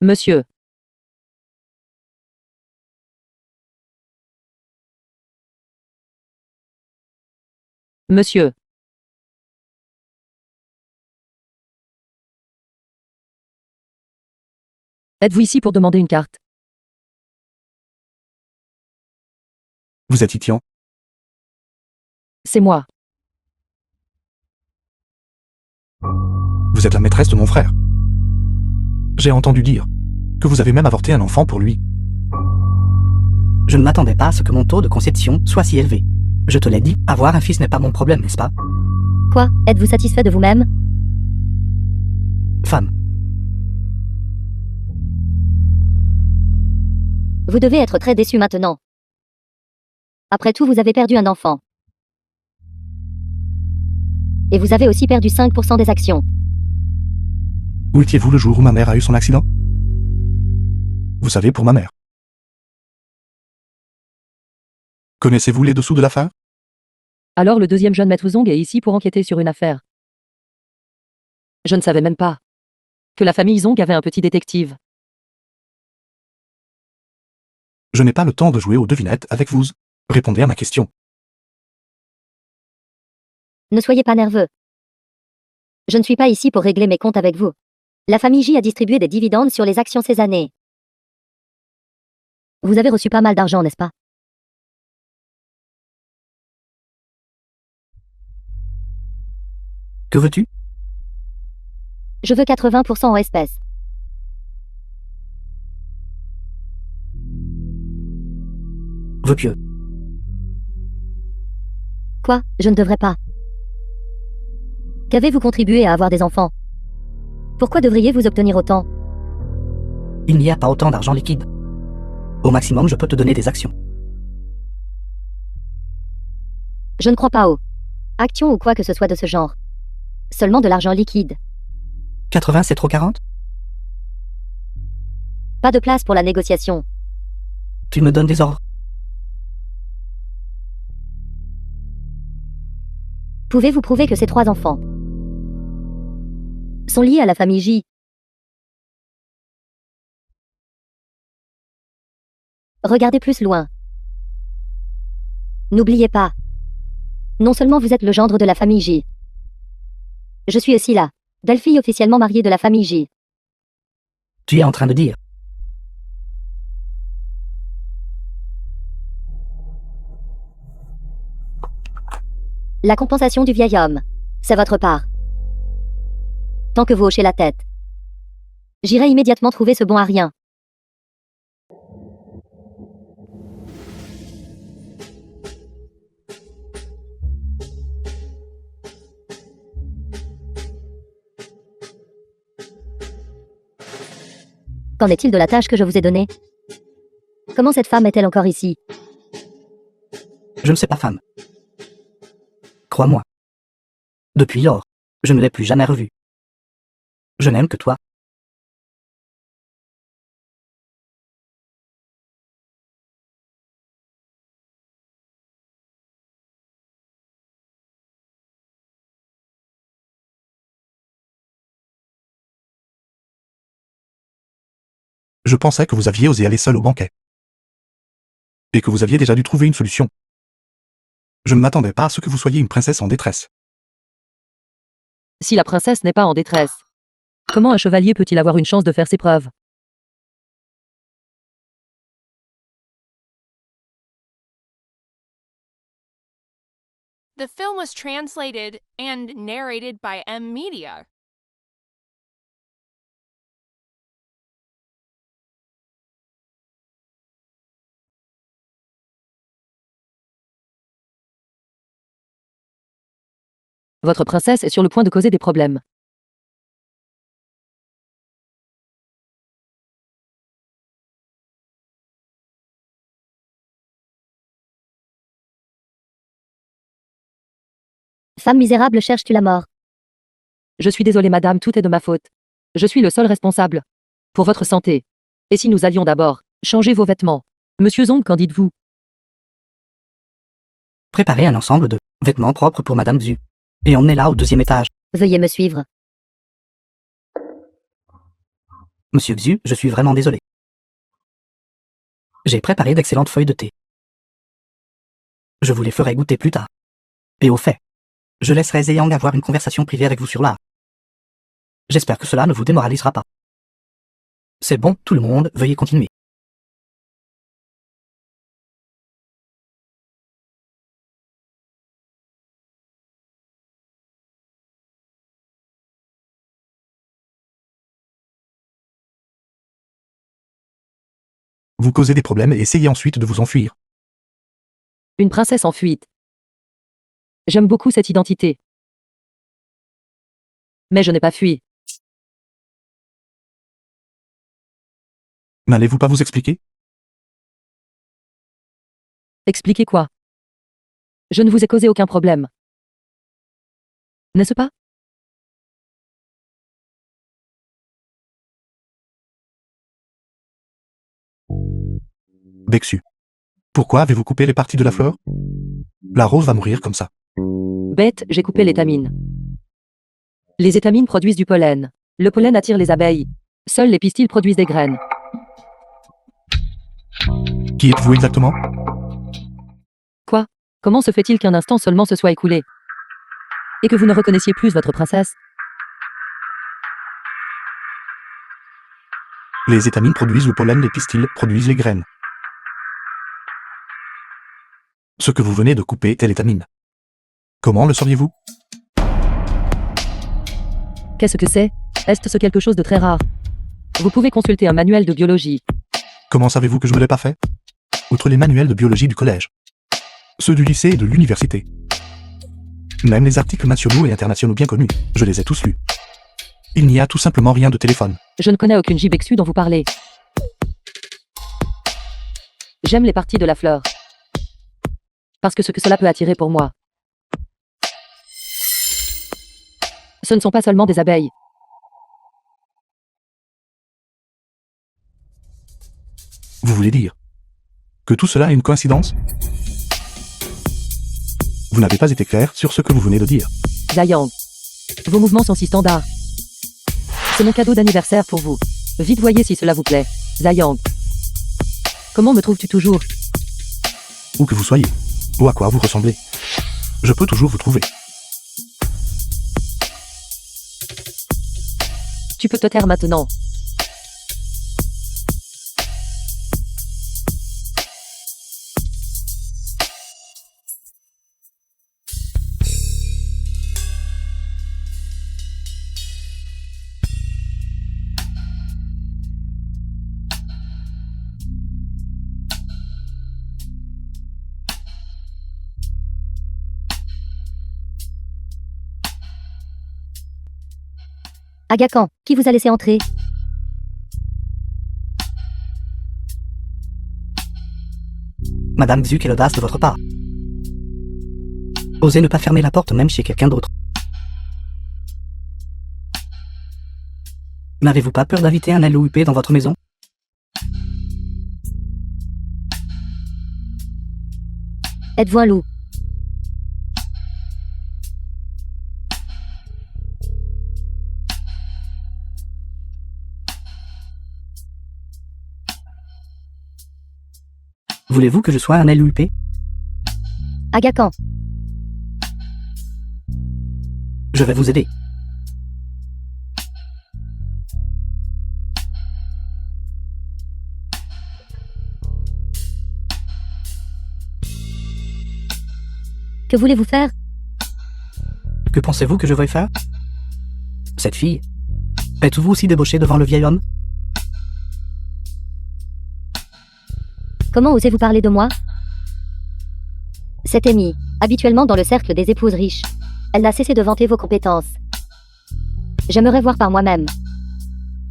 Monsieur. Monsieur. Êtes-vous ici pour demander une carte? Vous êtes Yitian. C'est moi. Vous êtes la maîtresse de mon frère. J'ai entendu dire que vous avez même avorté un enfant pour lui. Je ne m'attendais pas à ce que mon taux de conception soit si élevé. Je te l'ai dit, avoir un fils n'est pas mon problème, n'est-ce pas? Quoi? Êtes-vous satisfait de vous-même? Femme. Vous devez être très déçu maintenant. Après tout, vous avez perdu un enfant. Et vous avez aussi perdu 5% des actions. Où étiez-vous le jour où ma mère a eu son accident? Vous savez, pour ma mère. Connaissez-vous les dessous de l'affaire? Alors le deuxième jeune maître Zhong est ici pour enquêter sur une affaire. Je ne savais même pas que la famille Zhong avait un petit détective. Je n'ai pas le temps de jouer aux devinettes avec vous. Répondez à ma question. Ne soyez pas nerveux. Je ne suis pas ici pour régler mes comptes avec vous. La famille J a distribué des dividendes sur les actions ces années. Vous avez reçu pas mal d'argent, n'est-ce pas? Que veux-tu? Je veux 80% en espèces. Vœu pieux. Quoi? Je ne devrais pas. Qu'avez-vous contribué à avoir des enfants? Pourquoi devriez-vous obtenir autant? Il n'y a pas autant d'argent liquide. Au maximum, je peux te donner des actions. Je ne crois pas aux actions ou quoi que ce soit de ce genre. Seulement de l'argent liquide. 80, c'est trop 40? Pas de place pour la négociation. Tu me donnes des ordres. Pouvez-vous prouver que ces 3 enfants sont liés à la famille J? Regardez plus loin. N'oubliez pas. Non seulement vous êtes le gendre de la famille J. Je suis aussi la belle-fille officiellement mariée de la famille J. Tu es en train de dire. La compensation du vieil homme. C'est votre part. Tant que vous hochez la tête. J'irai immédiatement trouver ce bon à rien. Qu'en est-il de la tâche que je vous ai donnée? Comment cette femme est-elle encore ici? Je ne sais pas, femme. Crois-moi. Depuis lors, je ne l'ai plus jamais revue. Je n'aime que toi. Je pensais que vous aviez osé aller seul au banquet. Et que vous aviez déjà dû trouver une solution. Je ne m'attendais pas à ce que vous soyez une princesse en détresse. Si la princesse n'est pas en détresse, comment un chevalier peut-il avoir une chance de faire ses preuves? The film was translated and narrated by M Media. Votre princesse est sur le point de causer des problèmes. Femme misérable, cherches-tu la mort? Je suis désolé, madame, tout est de ma faute. Je suis le seul responsable. Pour votre santé. Et si nous allions d'abord changer vos vêtements? Monsieur Zong, qu'en dites-vous? Préparez un ensemble de vêtements propres pour Madame Zhu. Et emmenez-la au 2e étage. Veuillez me suivre. Monsieur Xu, je suis vraiment désolé. J'ai préparé d'excellentes feuilles de thé. Je vous les ferai goûter plus tard. Et au fait, je laisserai Zeyang avoir une conversation privée avec vous sur l'art. J'espère que cela ne vous démoralisera pas. C'est bon, tout le monde, veuillez continuer. Vous causez des problèmes et essayez ensuite de vous enfuir. Une princesse en fuite. J'aime beaucoup cette identité. Mais je n'ai pas fui. N'allez-vous pas vous expliquer? Expliquez quoi? Je ne vous ai causé aucun problème. N'est-ce pas? Bexu. Pourquoi avez-vous coupé les parties de la fleur? La rose va mourir comme ça. Bête, j'ai coupé l'étamine. Les étamines produisent du pollen. Le pollen attire les abeilles. Seuls les pistils produisent des graines. Qui êtes-vous exactement? Quoi? Comment se fait-il qu'un instant seulement se soit écoulé? Et que vous ne reconnaissiez plus votre princesse? Les étamines produisent le pollen, les pistils produisent les graines. Ce que vous venez de couper est l'étamine. Comment le sauriez-vous? Qu'est-ce que c'est? Est-ce quelque chose de très rare? Vous pouvez consulter un manuel de biologie. Comment savez-vous que je ne l'ai pas fait? Outre les manuels de biologie du collège, ceux du lycée et de l'université, même les articles nationaux et internationaux bien connus, je les ai tous lus. Il n'y a tout simplement rien de téléphone. Je ne connais aucune Jibexu dont vous parlez. J'aime les parties de la fleur. Parce que ce que cela peut attirer pour moi, ce ne sont pas seulement des abeilles. Vous voulez dire que tout cela est une coïncidence? Vous n'avez pas été clair sur ce que vous venez de dire. Zayang, vos mouvements sont si standards. C'est mon cadeau d'anniversaire pour vous. Vite, voyez si cela vous plaît. Zayang. Comment me trouves-tu toujours? Où que vous soyez, ou à quoi vous ressemblez, je peux toujours vous trouver. Tu peux te taire maintenant. Aga Khan, qui vous a laissé entrer? Madame Xu, quelle audace de votre part. Osez ne pas fermer la porte même chez quelqu'un d'autre. N'avez-vous pas peur d'inviter un LOUP dans votre maison? Êtes-vous un loup? Voulez-vous que je sois un LOUP? Aga Khan, Je vais vous aider. que voulez-vous faire? Que pensez-vous que je vais faire? Cette fille, êtes-vous aussi débauché devant le vieil homme? Comment osez-vous parler de moi? C'est Amy, habituellement dans le cercle des épouses riches. Elle n'a cessé de vanter vos compétences. J'aimerais voir par moi-même.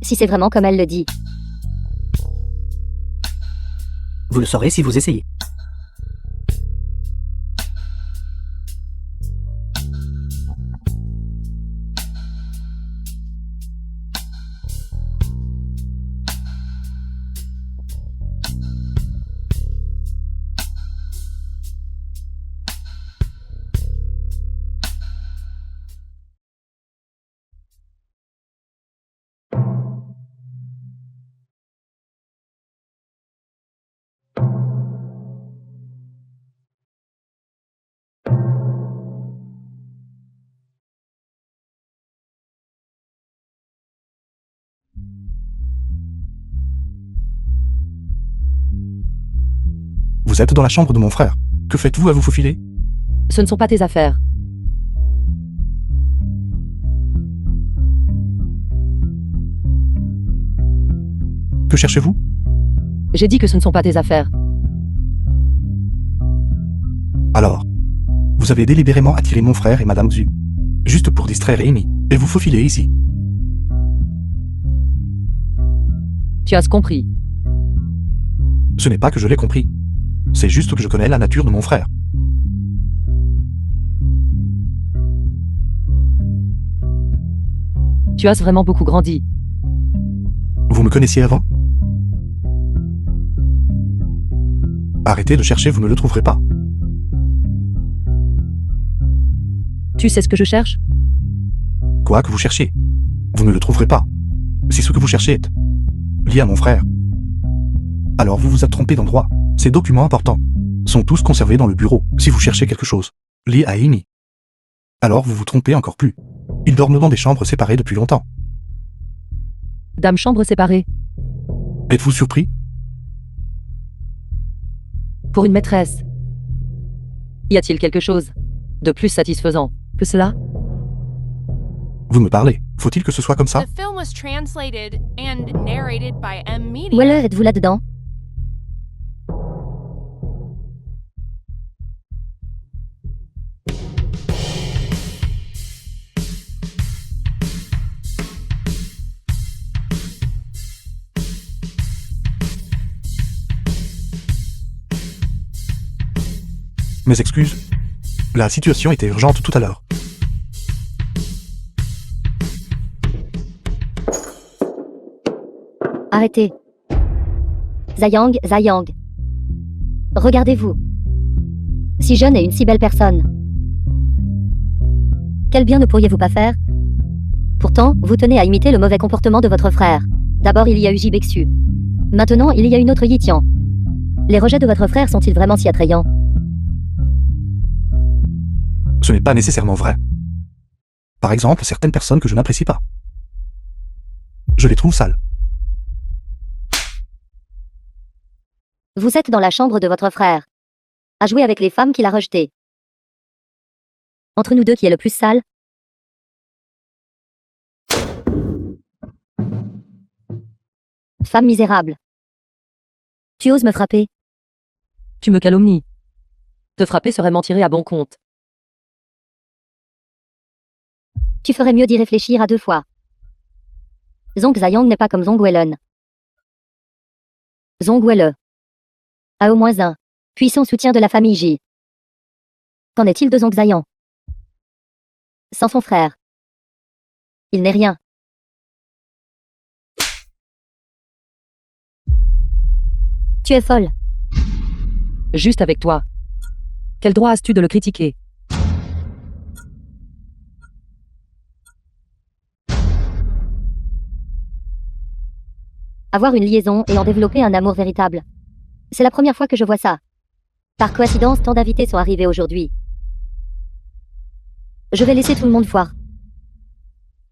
Si c'est vraiment comme elle le dit. Vous le saurez si vous essayez. Vous êtes dans la chambre de mon frère. Que faites-vous à vous faufiler? Ce ne sont pas tes affaires. Que cherchez-vous? J'ai dit que ce ne sont pas tes affaires. Alors, vous avez délibérément attiré mon frère et Madame Xu, juste pour distraire Amy, et vous faufiler ici. Tu as compris. Ce n'est pas que je l'ai compris. C'est juste que je connais la nature de mon frère. Tu as vraiment beaucoup grandi. Vous me connaissiez avant? Arrêtez de chercher, vous ne le trouverez pas. Tu sais ce que je cherche? Quoi que vous cherchiez, vous ne le trouverez pas. Si ce que vous cherchez est lié à mon frère, alors vous vous êtes trompé d'endroit. Ces documents importants sont tous conservés dans le bureau. Si vous cherchez quelque chose lié à Amy, alors vous vous trompez encore plus. Ils dorment dans des chambres séparées depuis longtemps. Dame chambre séparée. Êtes-vous surpris? Pour une maîtresse. Y a-t-il quelque chose de plus satisfaisant que cela? Vous me parlez. Faut-il que ce soit comme ça? The film was translated and narrated by M Media. Où alors êtes-vous là-dedans? Mes excuses. La situation était urgente tout à l'heure. Arrêtez. Zayang, Zayang. Regardez-vous. Si jeune et une si belle personne. Quel bien ne pourriez-vous pas faire? Pourtant, vous tenez à imiter le mauvais comportement de votre frère. D'abord il y a eu Jibexu. Maintenant il y a une autre Yitian. Les rejets de votre frère sont-ils vraiment si attrayants? Ce n'est pas nécessairement vrai. Par exemple, certaines personnes que je n'apprécie pas. Je les trouve sales. Vous êtes dans la chambre de votre frère. À jouer avec les femmes qu'il a rejetées. Entre nous deux, qui est le plus sale? Femme misérable. Tu oses me frapper? Tu me calomnies. Te frapper serait m'en tirer à bon compte. Tu ferais mieux d'y réfléchir à 2 fois. Zong Zayang n'est pas comme Zong Wellen. Zong Welle a au moins un puissant soutien de la famille Ji. Qu'en est-il de Zong Zayang? Sans son frère, il n'est rien. Tu es folle. Juste avec toi. Quel droit as-tu de le critiquer? Avoir une liaison et en développer un amour véritable. C'est la première fois que je vois ça. Par coïncidence, tant d'invités sont arrivés aujourd'hui. Je vais laisser tout le monde voir.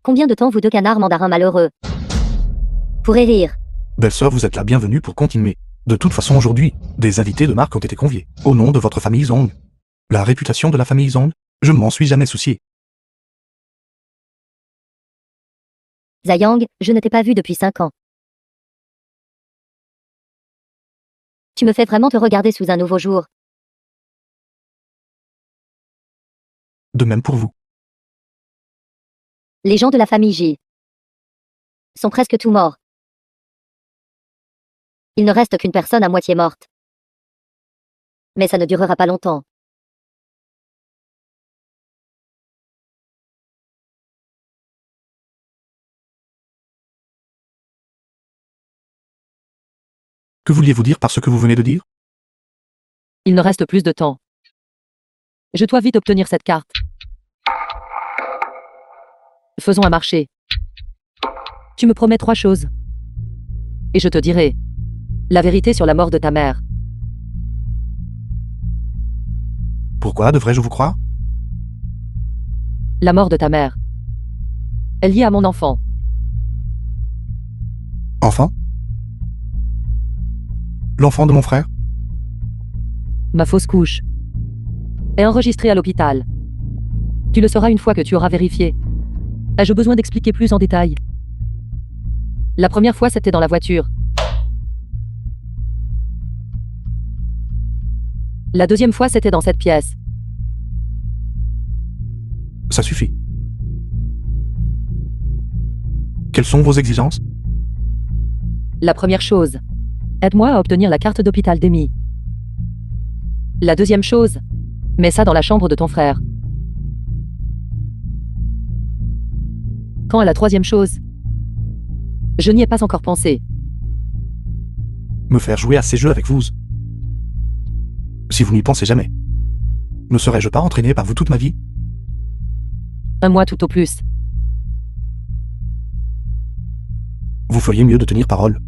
Combien de temps vous 2 canards mandarins malheureux pourrez rire? Belle-sœur, vous êtes la bienvenue pour continuer. De toute façon, aujourd'hui, des invités de marque ont été conviés. Au nom de votre famille Zong. La réputation de la famille Zong, je ne m'en suis jamais soucié. Zayang, je ne t'ai pas vu depuis 5 ans. Tu me fais vraiment te regarder sous un nouveau jour. De même pour vous. Les gens de la famille Ji sont presque tous morts. Il ne reste qu'une personne à moitié morte. Mais ça ne durera pas longtemps. Que vouliez-vous dire par ce que vous venez de dire? Il ne reste plus de temps. Je dois vite obtenir cette carte. Faisons un marché. Tu me promets 3 choses. Et je te dirai la vérité sur la mort de ta mère. Pourquoi devrais-je vous croire? La mort de ta mère est liée à mon enfant. Enfant? L'enfant de mon frère? Ma fausse couche est enregistrée à l'hôpital. Tu le sauras une fois que tu auras vérifié. Ai-je besoin d'expliquer plus en détail? La première fois, c'était dans la voiture. La deuxième fois, c'était dans cette pièce. Ça suffit. Quelles sont vos exigences? La première chose, aide-moi à obtenir la carte d'hôpital d'Amy. La deuxième chose, mets ça dans la chambre de ton frère. Quant à la troisième chose, je n'y ai pas encore pensé. Me faire jouer à ces jeux avec vous. Si vous n'y pensez jamais. Ne serais-je pas entraîné par vous toute ma vie? 1 mois tout au plus. Vous feriez mieux de tenir parole.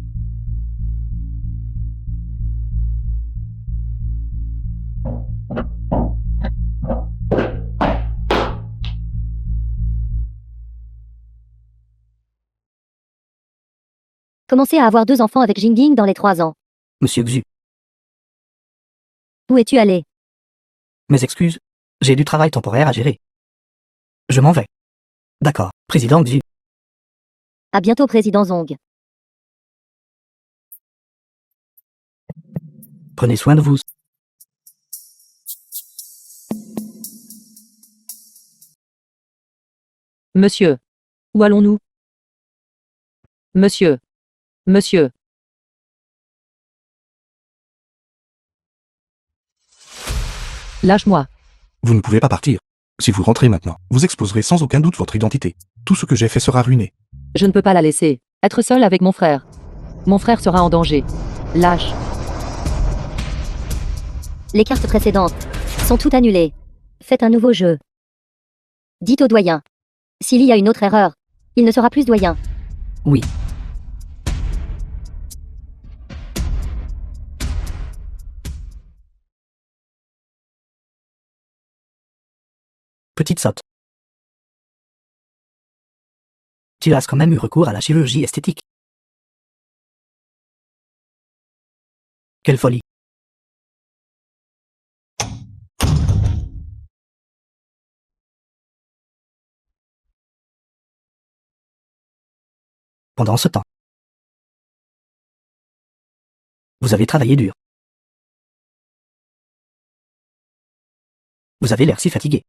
Commencez à avoir 2 enfants avec Jingying dans les 3 ans. Monsieur Xu, Où es-tu allé? mes excuses, j'ai du travail temporaire à gérer. Je m'en vais. D'accord, président Xu. À bientôt, président Zong. Prenez soin de vous. Monsieur, où allons-nous? Monsieur. Monsieur. Lâche-moi. Vous ne pouvez pas partir. Si vous rentrez maintenant, vous exposerez sans aucun doute votre identité. Tout ce que j'ai fait sera ruiné. Je ne peux pas la laisser. Être seule avec mon frère. Mon frère sera en danger. Lâche. Les cartes précédentes sont toutes annulées. Faites un nouveau jeu. Dites au doyen. S'il y a une autre erreur, il ne sera plus doyen. Oui. Petite sotte. Tu as quand même eu recours à la chirurgie esthétique. Quelle folie. Pendant ce temps, vous avez travaillé dur. Vous avez l'air si fatigué.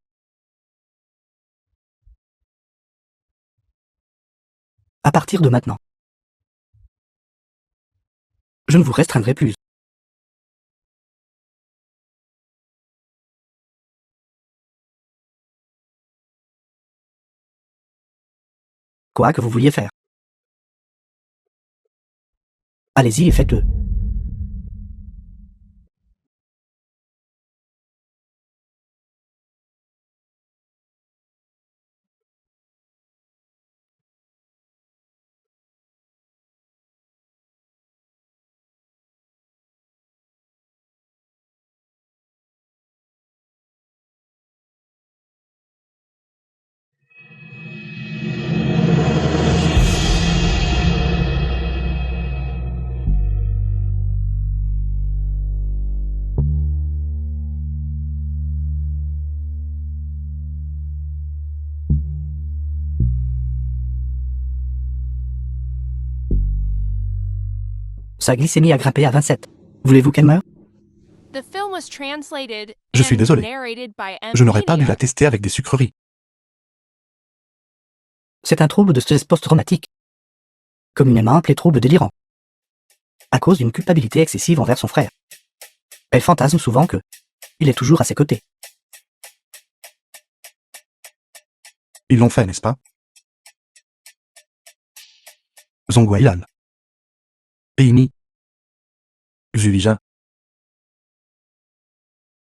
À partir de maintenant, je ne vous restreindrai plus. Quoi que vous vouliez faire. Allez-y et faites-le. Sa glycémie a grimpé à 27. Voulez-vous qu'elle meure? The film was translated Je suis and désolé. narrated by Je n'aurais pas dû la Media. tester avec des sucreries. C'est un trouble de stress post-traumatique, communément appelé trouble délirant, à cause d'une culpabilité excessive envers son frère. Elle fantasme souvent que il est toujours à ses côtés. Ils l'ont fait, n'est-ce pas? Zongwailan. Peini. Zulija.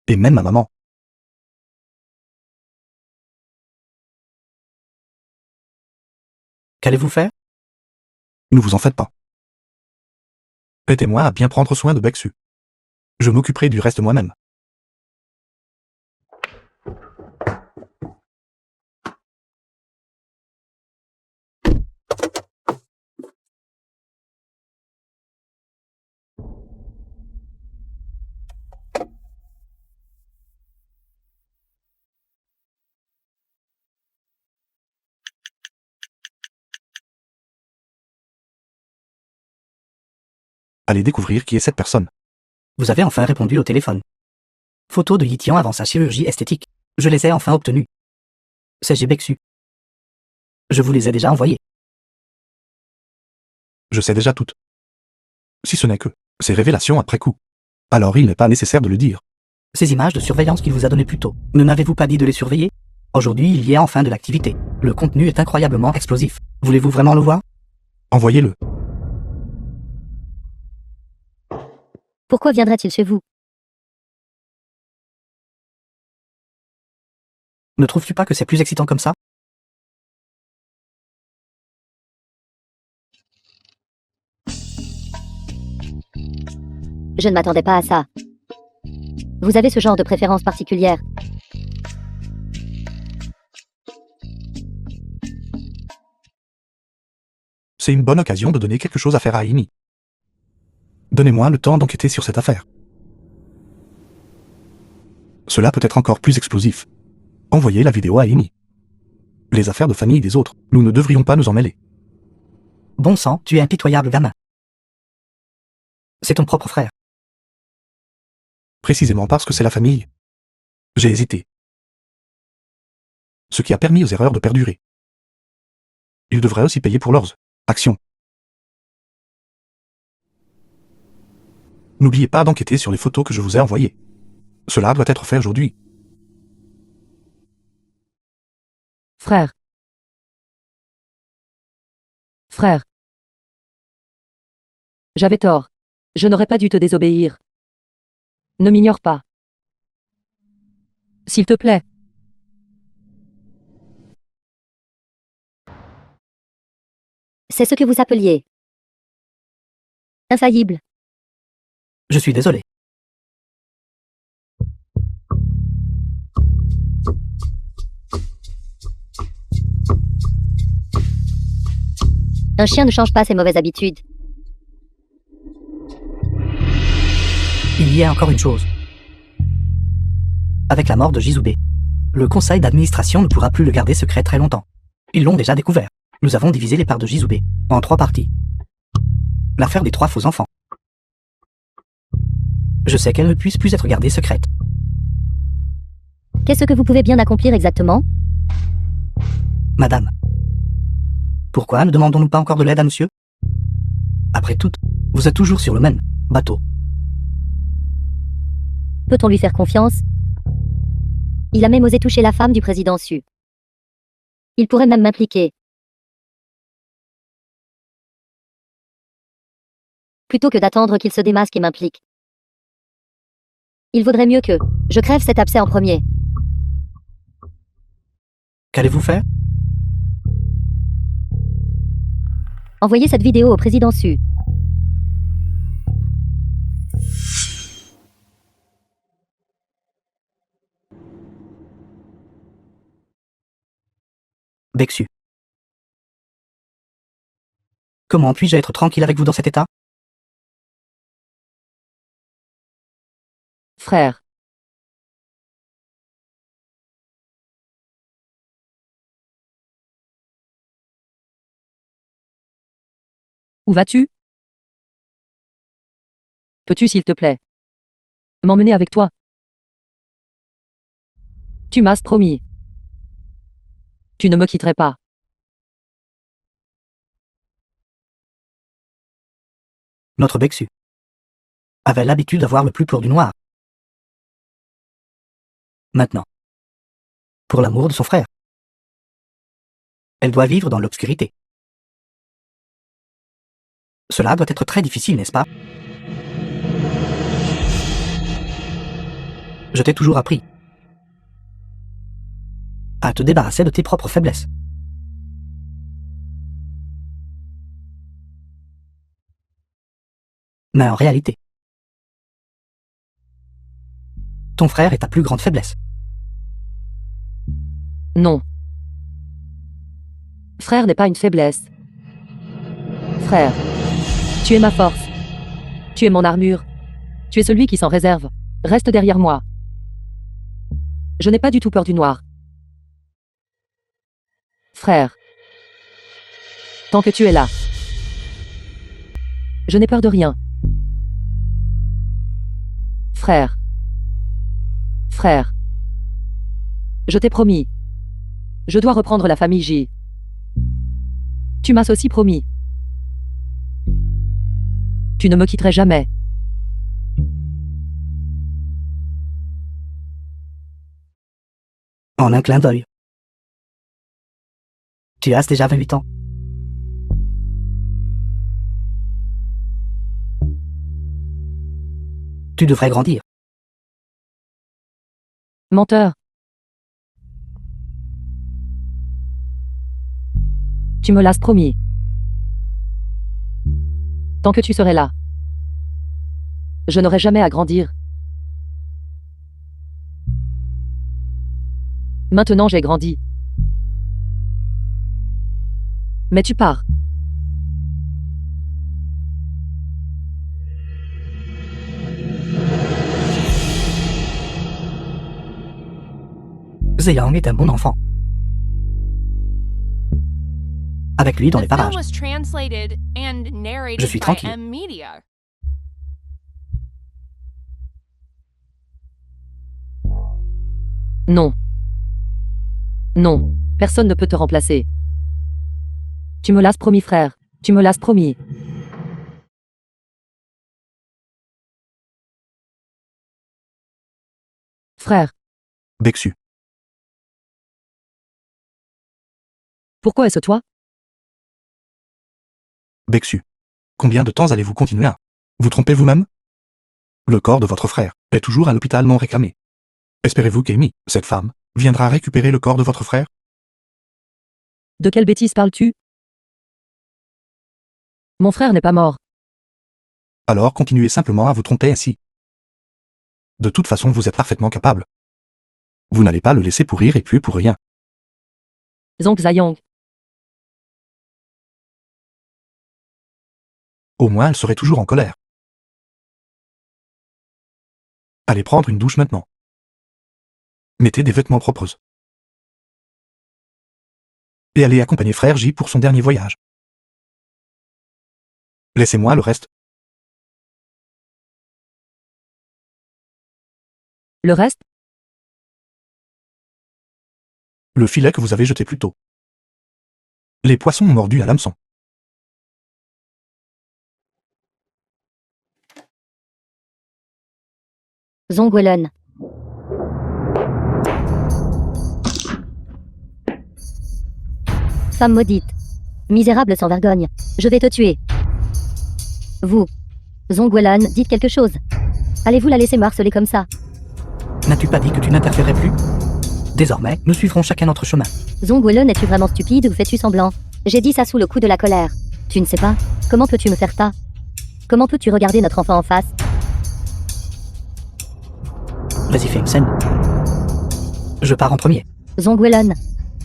Et même ma maman. Qu'allez-vous faire? Ne vous en faites pas. Aidez-moi à bien prendre soin de Beksu. Je m'occuperai du reste moi-même. Allez découvrir qui est cette personne. Vous avez enfin répondu au téléphone. Photo de Yitian avant sa chirurgie esthétique. Je les ai enfin obtenues. C'est Jibeksu. Je vous les ai déjà envoyées. Je sais déjà toutes. Si ce n'est que ces révélations après coup. Alors il n'est pas nécessaire de le dire. Ces images de surveillance qu'il vous a données plus tôt, ne n'avez-vous pas dit de les surveiller? Aujourd'hui, il y a enfin de l'activité. Le contenu est incroyablement explosif. Voulez-vous vraiment le voir? Envoyez-le. Pourquoi viendrait-il chez vous? Ne trouves-tu pas que c'est plus excitant comme ça? Je ne m'attendais pas à ça. Vous avez ce genre de préférence particulière? C'est une bonne occasion de donner quelque chose à faire à Amy. Donnez-moi le temps d'enquêter sur cette affaire. Cela peut être encore plus explosif. Envoyez la vidéo à Amy. Les affaires de famille des autres, nous ne devrions pas nous en mêler. Bon sang, tu es impitoyable gamin. C'est ton propre frère. Précisément parce que c'est la famille. J'ai hésité. Ce qui a permis aux erreurs de perdurer. Ils devraient aussi payer pour leurs actions. N'oubliez pas d'enquêter sur les photos que je vous ai envoyées. Cela doit être fait aujourd'hui. Frère. Frère. J'avais tort. Je n'aurais pas dû te désobéir. Ne m'ignore pas. S'il te plaît. C'est ce que vous appeliez infaillible. Je suis désolé. Un chien ne change pas ses mauvaises habitudes. Il y a encore une chose. Avec la mort de Jizube, le conseil d'administration ne pourra plus le garder secret très longtemps. Ils l'ont déjà découvert. Nous avons divisé les parts de Jizube en 3 parties. L'affaire des 3 faux enfants. Je sais qu'elle ne puisse plus être gardée secrète. Qu'est-ce que vous pouvez bien accomplir exactement? Madame, pourquoi ne demandons-nous pas encore de l'aide à monsieur? Après tout, vous êtes toujours sur le même bateau. Peut-on lui faire confiance? Il a même osé toucher la femme du président Su. Il pourrait même m'impliquer. Plutôt que d'attendre qu'il se démasque et m'implique. Il vaudrait mieux que je crève cet abcès en premier. Qu'allez-vous faire? Envoyez cette vidéo au président Su. Beksu. Comment puis-je être tranquille avec vous dans cet état? Frère. Où vas-tu? Peux-tu, s'il te plaît, m'emmener avec toi? Tu m'as promis. Tu ne me quitterais pas. Notre Beksu avait l'habitude d'avoir le plus pur du noir. Maintenant, pour l'amour de son frère, elle doit vivre dans l'obscurité. Cela doit être très difficile, n'est-ce pas? Je t'ai toujours appris à te débarrasser de tes propres faiblesses. Mais en réalité, ton frère est ta plus grande faiblesse. Non. Frère n'est pas une faiblesse. Frère, tu es ma force. Tu es mon armure. Tu es celui qui s'en réserve. Reste derrière moi. Je n'ai pas du tout peur du noir. Frère. Tant que tu es là. Je n'ai peur de rien. Frère. Frère. Je t'ai promis. Je dois reprendre la famille J. Tu m'as aussi promis. Tu ne me quitterais jamais. En un clin d'œil. Tu as déjà 28 ans. Tu devrais grandir. Menteur. Tu me l'as promis. Tant que tu serais là, je n'aurai jamais à grandir. Maintenant j'ai grandi. Mais tu pars. Zeyang est un bon enfant. Avec lui dans The les film parages. was translated and Je narrated suis by tranquille. M Media. Non. Non. Personne ne peut te remplacer. Tu me l'as promis, frère. Tu me l'as promis. Frère, Beksu. pourquoi est-ce toi? Beksu. Combien de temps allez-vous continuer à vous tromper vous-même? Le corps de votre frère est toujours à l'hôpital non réclamé. Espérez-vous qu'Amy, cette femme, viendra récupérer le corps de votre frère? De quelle bêtise parles-tu? Mon frère n'est pas mort. Alors continuez simplement à vous tromper ainsi. De toute façon, vous êtes parfaitement capable. Vous n'allez pas le laisser pourrir et puer pour rien. Zhang Zayang. Au moins elle serait toujours en colère. Allez prendre une douche maintenant. Mettez des vêtements propres. Et allez accompagner frère J pour son dernier voyage. Laissez-moi le reste. Le reste? Le filet que vous avez jeté plus tôt. Les poissons ont mordu à l'hameçon. Zongwellon. Femme maudite. Misérable sans vergogne. Je vais te tuer. Vous. Zongwellon, dites quelque chose. Allez-vous la laisser me harceler comme ça? N'as-tu pas dit que tu n'interférerais plus? Désormais, nous suivrons chacun notre chemin. Zongwellon, es-tu vraiment stupide ou fais-tu semblant? J'ai dit ça sous le coup de la colère. Tu ne sais pas? Comment peux-tu me faire ça? Comment peux-tu regarder notre enfant en face? Vas-y, fais une scène. Je pars en premier. Zongwellon.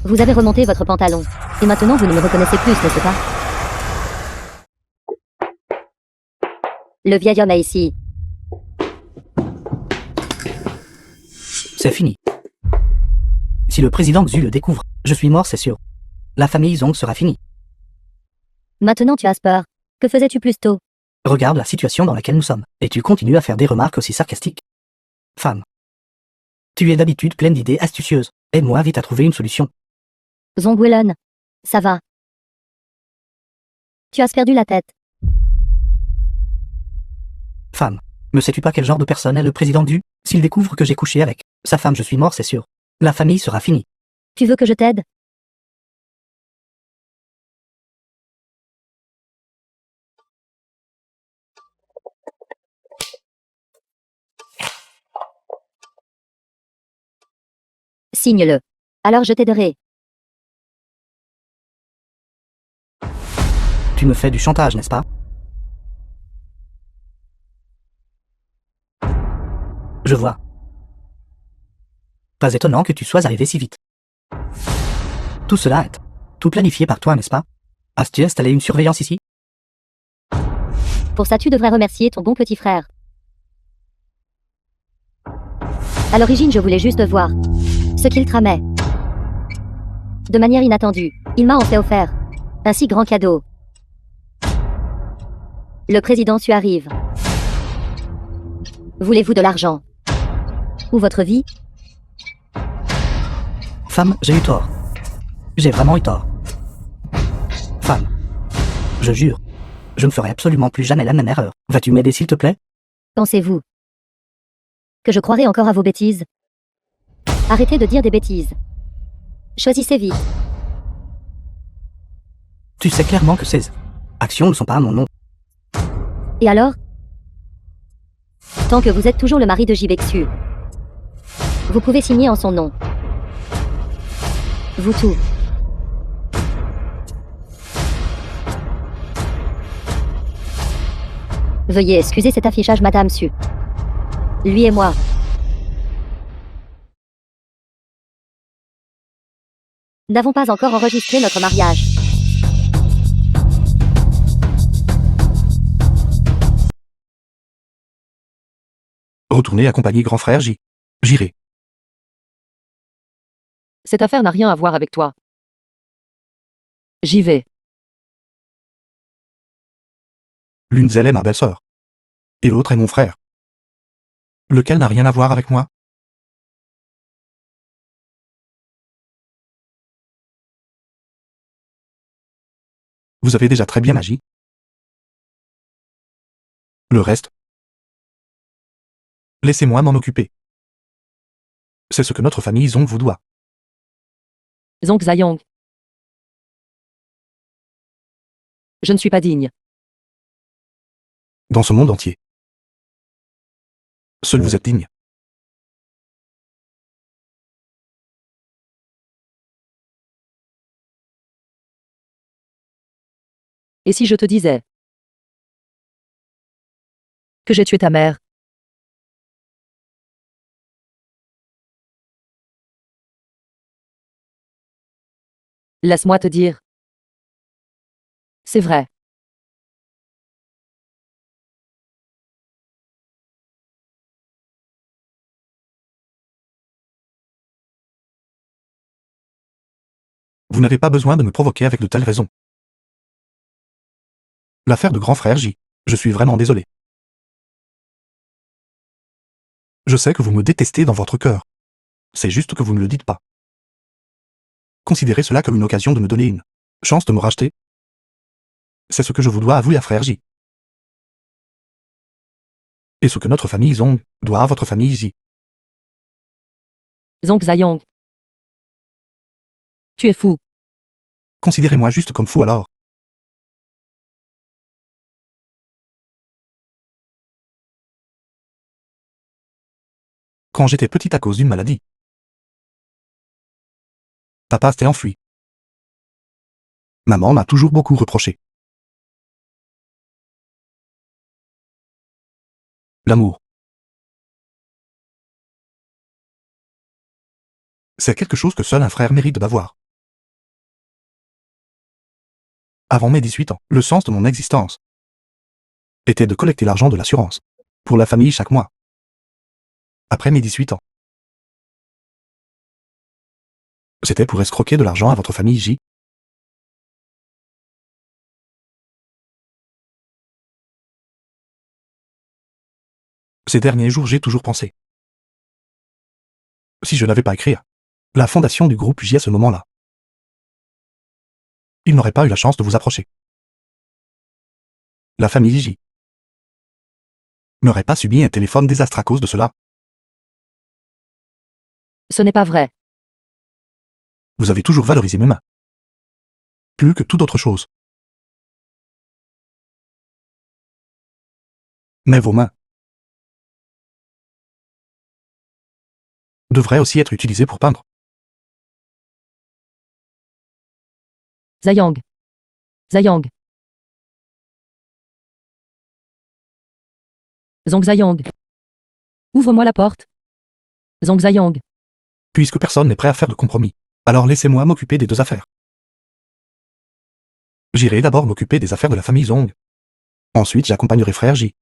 Vous avez remonté votre pantalon. Et maintenant vous ne me reconnaissez plus, n'est-ce pas? Le vieil homme est ici. C'est fini. Si le président Xu le découvre, je suis mort, c'est sûr. La famille Zong sera finie. Maintenant tu as peur. Que faisais-tu plus tôt? Regarde la situation dans laquelle nous sommes, et tu continues à faire des remarques aussi sarcastiques. Femme. Tu es d'habitude pleine d'idées astucieuses. Aide-moi vite à trouver une solution. Zongwellon. Ça va. Tu as perdu la tête. Femme. Ne sais-tu pas quel genre de personne est le président Xu? S'il découvre que j'ai couché avec sa femme, je suis mort, c'est sûr. La famille sera finie. Tu veux que je t'aide? Signe-le. Alors je t'aiderai. Tu me fais du chantage, n'est-ce pas? Je vois. Pas étonnant que tu sois arrivé si vite. Tout cela est tout planifié par toi, n'est-ce pas? As-tu installé une surveillance ici? Pour ça tu devrais remercier ton bon petit frère. À l'origine je voulais juste voir ce qu'il tramait. De manière inattendue, il m'a en fait offert un si grand cadeau. Le président Xu arrive. Voulez-vous de l'argent? Ou votre vie? Femme, j'ai eu tort. J'ai vraiment eu tort. Femme. Je jure. Je ne ferai absolument plus jamais la même erreur. Vas-tu m'aider s'il te plaît? Pensez-vous que je croirai encore à vos bêtises? Arrêtez de dire des bêtises. Choisissez vite. Tu sais clairement que ces actions ne sont pas à mon nom. Et alors? Tant que vous êtes toujours le mari de Jibexu, vous pouvez signer en son nom. Vous tout. Veuillez excuser cet affichage, Madame Xu. Lui et moi. N'avons pas encore enregistré notre mariage. Retournez accompagner grand frère J. J'irai. Cette affaire n'a rien à voir avec toi. J'y vais. L'une d'elles est ma belle-sœur. Et l'autre est mon frère. Lequel n'a rien à voir avec moi? Vous avez déjà très bien agi. Le reste? Laissez-moi m'en occuper. C'est ce que notre famille Zong vous doit. Zong Zayong. Je ne suis pas digne. Dans ce monde entier. Seul vous êtes digne. Et si je te disais que j'ai tué ta mère? Laisse-moi te dire. C'est vrai. Vous n'avez pas besoin de me provoquer avec de telles raisons. L'affaire de grand frère J. Je suis vraiment désolé. Je sais que vous me détestez dans votre cœur. C'est juste que vous ne le dites pas. Considérez cela comme une occasion de me donner une chance de me racheter. C'est ce que je vous dois à vous et à frère J. Et ce que notre famille Zong doit à votre famille J. Zong Zayong. Tu es fou. Considérez-moi juste comme fou alors. Quand j'étais petite à cause d'une maladie, papa s'était enfui. Maman m'a toujours beaucoup reproché. L'amour. C'est quelque chose que seul un frère mérite d'avoir. Avant mes 18 ans, le sens de mon existence était de collecter l'argent de l'assurance pour la famille chaque mois. Après mes 18 ans, c'était pour escroquer de l'argent à votre famille J. Ces derniers jours, j'ai toujours pensé. Si je n'avais pas écrit à la fondation du groupe J à ce moment-là, il n'aurait pas eu la chance de vous approcher. La famille J n'aurait pas subi un téléphone désastre à cause de cela. Ce n'est pas vrai. Vous avez toujours valorisé mes mains. Plus que toute autre chose. Mais vos mains devraient aussi être utilisées pour peindre. Zayang. Zayang. Zong Zayang. Ouvre-moi la porte. Zong Zayang. Puisque personne n'est prêt à faire de compromis, alors laissez-moi m'occuper des deux affaires. J'irai d'abord m'occuper des affaires de la famille Zong. Ensuite, j'accompagnerai frère J.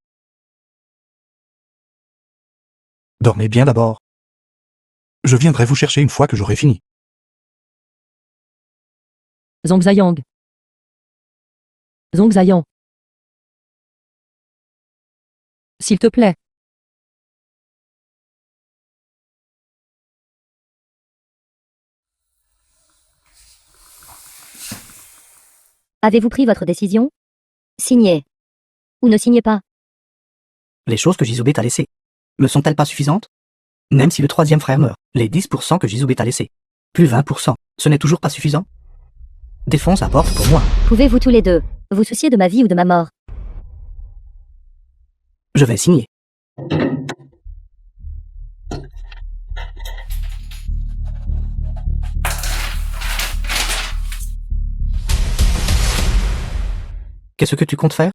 Dormez bien d'abord. Je viendrai vous chercher une fois que j'aurai fini. Zong Zayang. Zong Zayang. S'il te plaît. Avez-vous pris votre décision? Signez. Ou ne signez pas. Les choses que Jizube t'a laissées ne sont-elles pas suffisantes? Même si le troisième frère meurt, les 10% que Jizube t'a laissés, plus 20%, ce n'est toujours pas suffisant? Défonce la porte pour moi. Pouvez-vous tous les deux vous soucier de ma vie ou de ma mort? Je vais signer. Qu'est-ce que tu comptes faire?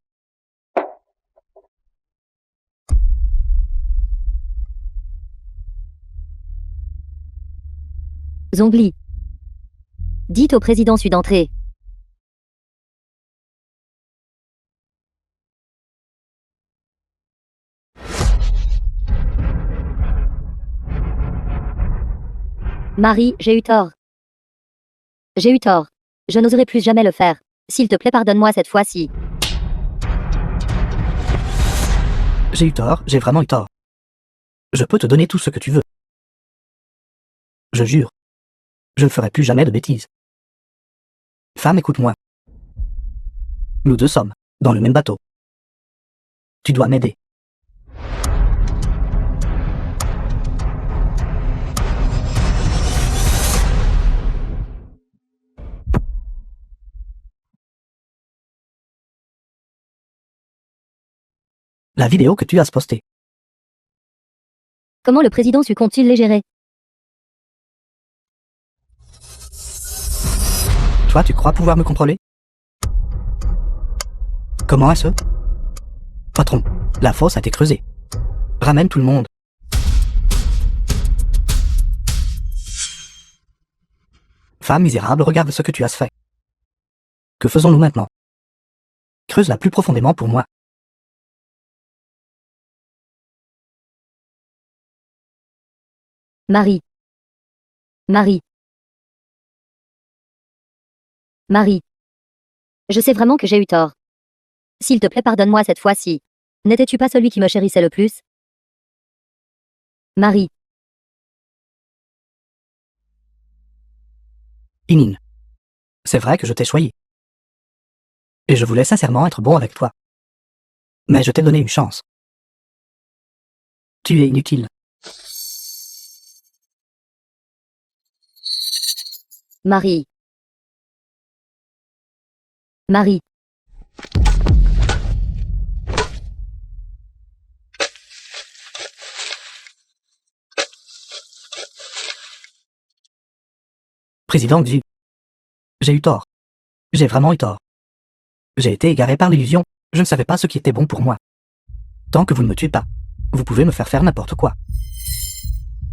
Zongli. Dites au président Sud d'entrer. Marie, j'ai eu tort. J'ai eu tort. Je n'oserai plus jamais le faire. S'il te plaît, pardonne-moi cette fois-ci. J'ai eu tort, j'ai vraiment eu tort. Je peux te donner tout ce que tu veux. Je jure. Je ne ferai plus jamais de bêtises. Femme, écoute-moi. Nous deux sommes dans le même bateau. Tu dois m'aider. La vidéo que tu as postée. Comment le président Sud compte-t-il les gérer? Toi, tu crois pouvoir me contrôler? Comment est-ce? Patron, la fosse a été creusée. Ramène tout le monde. Femme misérable, regarde ce que tu as fait. Que faisons-nous maintenant? Creuse-la plus profondément pour moi. Marie. Marie. Marie. Je sais vraiment que j'ai eu tort. S'il te plaît, pardonne-moi cette fois-ci. N'étais-tu pas celui qui me chérissait le plus? Marie. Inine. C'est vrai que je t'ai choisi. Et je voulais sincèrement être bon avec toi. Mais je t'ai donné une chance. Tu es inutile. Marie. Marie. Président Xu. J'ai eu tort. J'ai vraiment eu tort. J'ai été égaré par l'illusion, je ne savais pas ce qui était bon pour moi. Tant que vous ne me tuez pas, vous pouvez me faire n'importe quoi.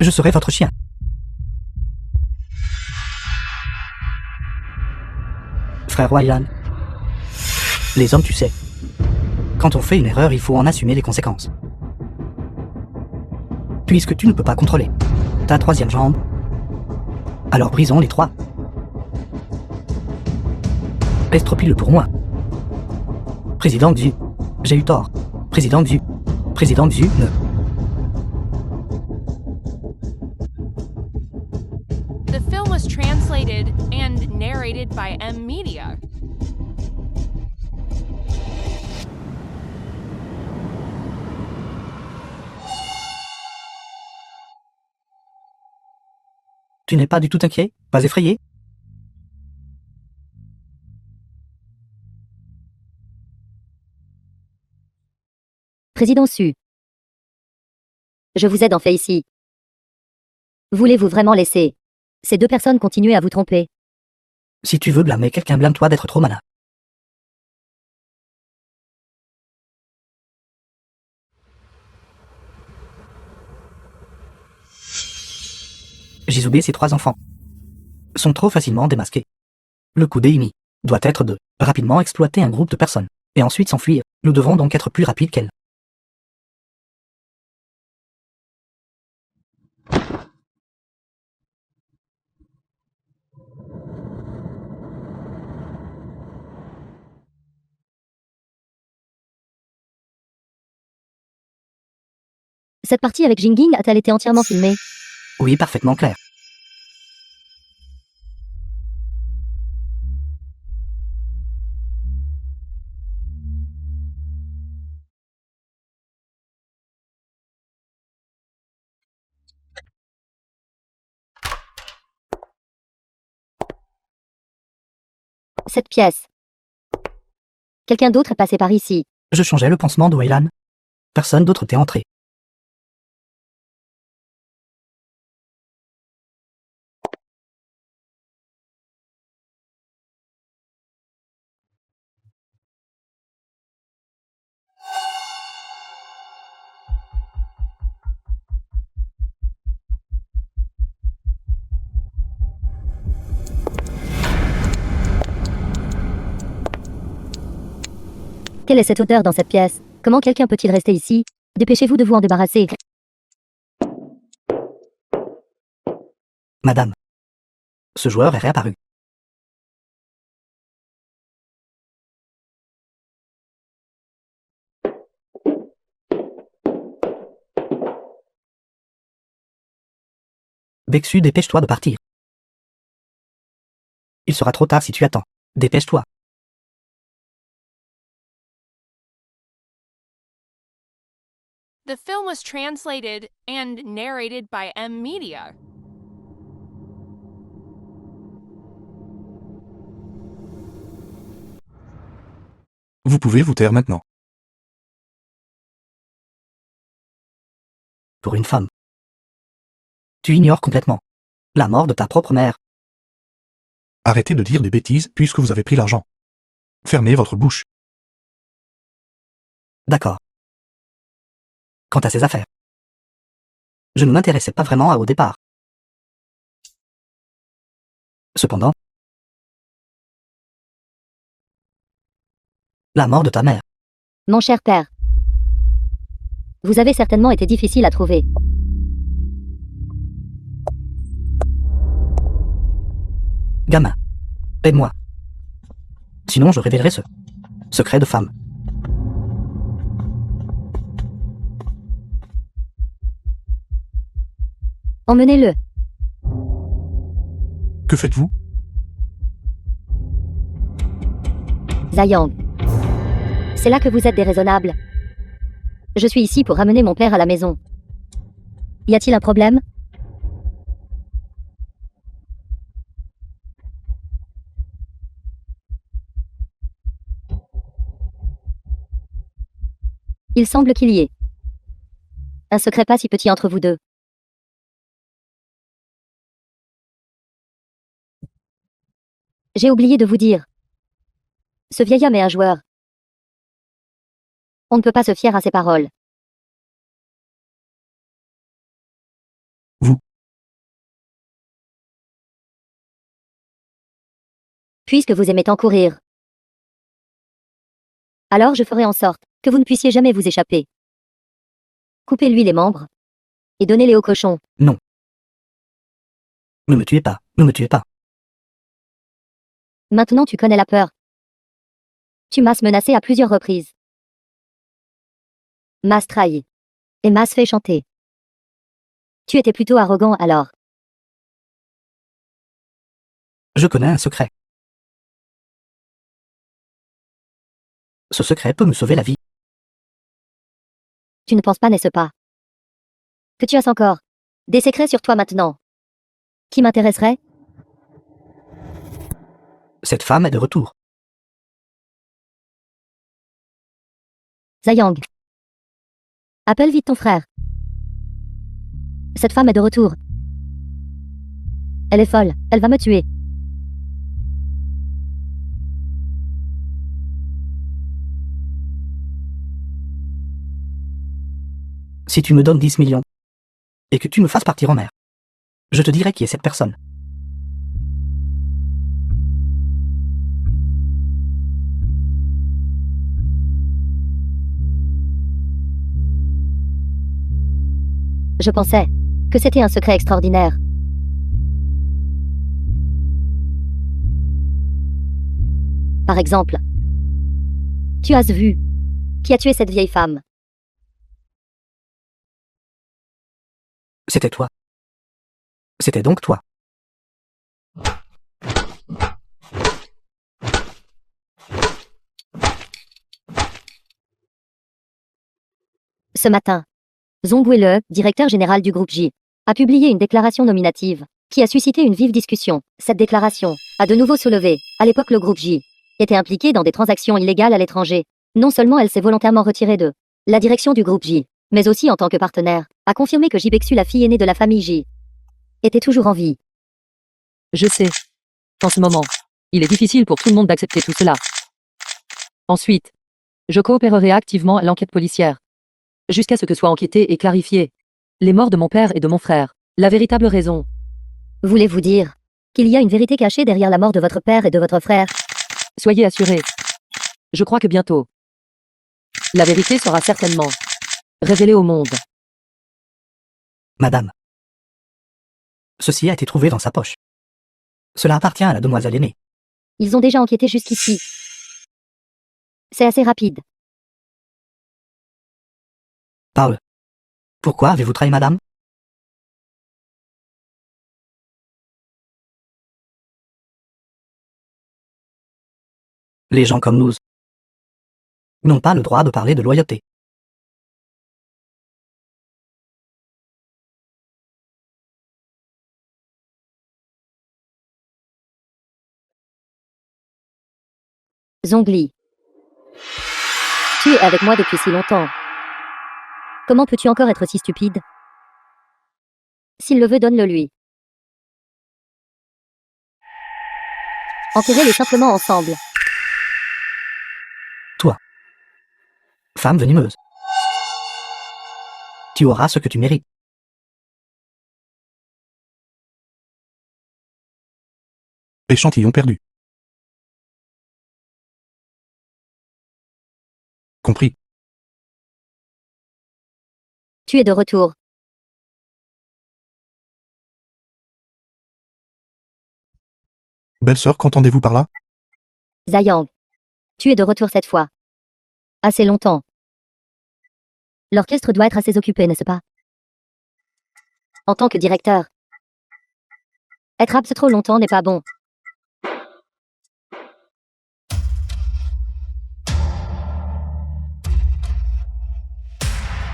Je serai votre chien. Frère Weyland. Les hommes, tu sais. Quand on fait une erreur, il faut en assumer les conséquences. Puisque tu ne peux pas contrôler ta troisième jambe, alors brisons les trois. Estropile pour moi. Président Xu. J'ai eu tort. Président Xu. Président Xu, ne. The film was translated and narrated by M Media. Tu n'es pas du tout inquiet? Pas effrayé? Président Su. Je vous aide en fait ici. Voulez-vous vraiment laisser ces deux personnes continuer à vous tromper? Si tu veux blâmer quelqu'un, blâme-toi d'être trop malin. Jizube et ses trois enfants sont trop facilement démasqués. Le coup d'Amy doit être de rapidement exploiter un groupe de personnes et ensuite s'enfuir. Nous devrons donc être plus rapides qu'elle. Cette partie avec Jinging a-t-elle été entièrement filmée? Oui, parfaitement clair. Cette pièce. Quelqu'un d'autre est passé par ici. Je changeais le pansement de Weyland. Personne d'autre n'était entré. Quelle est cette odeur dans cette pièce? Comment quelqu'un peut-il rester ici? Dépêchez-vous de vous en débarrasser. Madame. Ce joueur est réapparu. Bexu, dépêche-toi de partir. Il sera trop tard si tu attends. Dépêche-toi. The film was translated and narrated by M Media. Vous pouvez vous taire maintenant. Pour une femme. Tu ignores complètement la mort de ta propre mère. Arrêtez de dire des bêtises puisque vous avez pris l'argent. Fermez votre bouche. D'accord. Quant à ses affaires, je ne m'intéressais pas vraiment au départ. Cependant, la mort de ta mère. Mon cher père. Vous avez certainement été difficile à trouver. Gamin, aide-moi. Sinon, je révélerai ce secret de femme. Emmenez-le. Que faites-vous? Zayang. C'est là que vous êtes déraisonnable. Je suis ici pour ramener mon père à la maison. Y a-t-il un problème? Il semble qu'il y ait un secret pas si petit entre vous deux. J'ai oublié de vous dire. Ce vieil homme est un joueur. On ne peut pas se fier à ses paroles. Vous. Puisque vous aimez tant courir. Alors je ferai en sorte que vous ne puissiez jamais vous échapper. Coupez-lui les membres et donnez-les aux cochons. Ne me tuez pas, ne me tuez pas. Maintenant tu connais la peur. Tu m'as menacé à plusieurs reprises. M'as trahi. Et m'as fait chanter. Tu étais plutôt arrogant alors. Je connais un secret. Ce secret peut me sauver la vie. Tu ne penses pas, n'est-ce pas? Que tu as encore des secrets sur toi maintenant. Qui m'intéresserait? Cette femme est de retour. Zayang. Appelle vite ton frère. Cette femme est de retour. Elle est folle, elle va me tuer. Si tu me donnes 10 millions et que tu me fasses partir en mer, je te dirai qui est cette personne. Je pensais que c'était un secret extraordinaire. Par exemple, tu as vu qui a tué cette vieille femme. C'était toi. C'était donc toi. Ce matin, Zongwei Le, directeur général du groupe J, a publié une déclaration nominative qui a suscité une vive discussion. Cette déclaration a de nouveau soulevé, à l'époque le groupe J était impliqué dans des transactions illégales à l'étranger. Non seulement elle s'est volontairement retirée de la direction du groupe J, mais aussi en tant que partenaire, a confirmé que Jibexu, la fille aînée de la famille J, était toujours en vie. Je sais. En ce moment, il est difficile pour tout le monde d'accepter tout cela. Ensuite, je coopérerai activement à l'enquête policière. Jusqu'à ce que soient enquêtés et clarifiés les morts de mon père et de mon frère. La véritable raison. Voulez-vous dire qu'il y a une vérité cachée derrière la mort de votre père et de votre frère? Soyez assurés. Je crois que bientôt, la vérité sera certainement révélée au monde. Madame. Ceci a été trouvé dans sa poche. Cela appartient à la demoiselle aînée. Ils ont déjà enquêté jusqu'ici. C'est assez rapide. Parle. Pourquoi avez-vous trahi madame? Les gens comme nous n'ont pas le droit de parler de loyauté. Zongli. Tu es avec moi depuis si longtemps. Comment peux-tu encore être si stupide? S'il le veut, donne-le lui. Enterrez-les simplement ensemble. Femme venimeuse. Tu auras ce que tu mérites. Échantillon perdu. Compris. Tu es de retour. Belle-sœur, qu'entendez-vous par là? Zayang. Tu es de retour cette fois. Assez longtemps. L'orchestre doit être assez occupé, n'est-ce pas? En tant que directeur. Être absent trop longtemps n'est pas bon.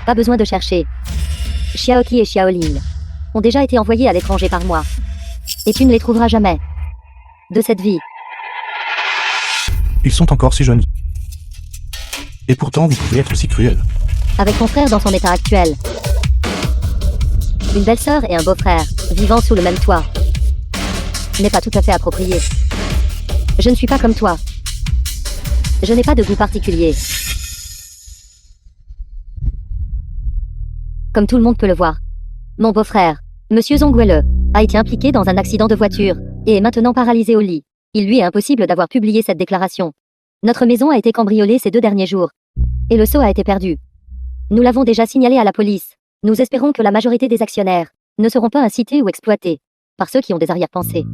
Pas besoin de chercher. Xiaoqi et Xiaoling ont déjà été envoyés à l'étranger par moi. Et tu ne les trouveras jamais. De cette vie. Ils sont encore si jeunes. Et pourtant, vous pouvez être si cruel. Avec mon frère dans son état actuel. Une belle-sœur et un beau-frère, vivant sous le même toit. N'est pas tout à fait approprié. Je ne suis pas comme toi. Je n'ai pas de goût particulier. Comme tout le monde peut le voir. Mon beau-frère, Monsieur Zongwelle, a été impliqué dans un accident de voiture, et est maintenant paralysé au lit. Il lui est impossible d'avoir publié cette déclaration. Notre maison a été cambriolée ces 2 derniers jours. Et le sceau a été perdu. Nous l'avons déjà signalé à la police. Nous espérons que la majorité des actionnaires ne seront pas incités ou exploités par ceux qui ont des arrière-pensées.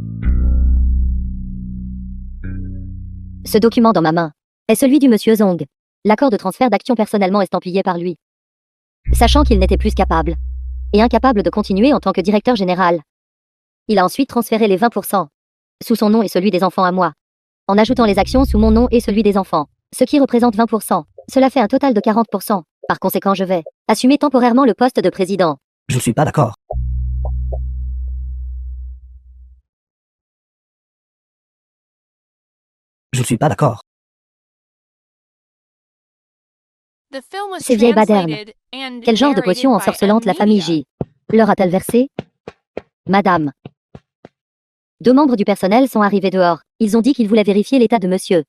Ce document dans ma main est celui du Monsieur Zong. L'accord de transfert d'actions personnellement estampillé par lui. Sachant qu'il n'était plus capable et incapable de continuer en tant que directeur général. Il a ensuite transféré les 20% sous son nom et celui des enfants à moi, en ajoutant les actions sous mon nom et celui des enfants, ce qui représente 20%. Cela fait un total de 40%. Par conséquent, je vais assumer temporairement le poste de président. Je ne suis pas d'accord. Je ne suis pas d'accord. The film was Ces vieilles badernes. translated and Quel genre de narrated potion by ensorcelante la famille M-Media. J leur a-t-elle versé? Madame. 2 membres du personnel sont arrivés dehors. Ils ont dit qu'ils voulaient vérifier l'état de monsieur.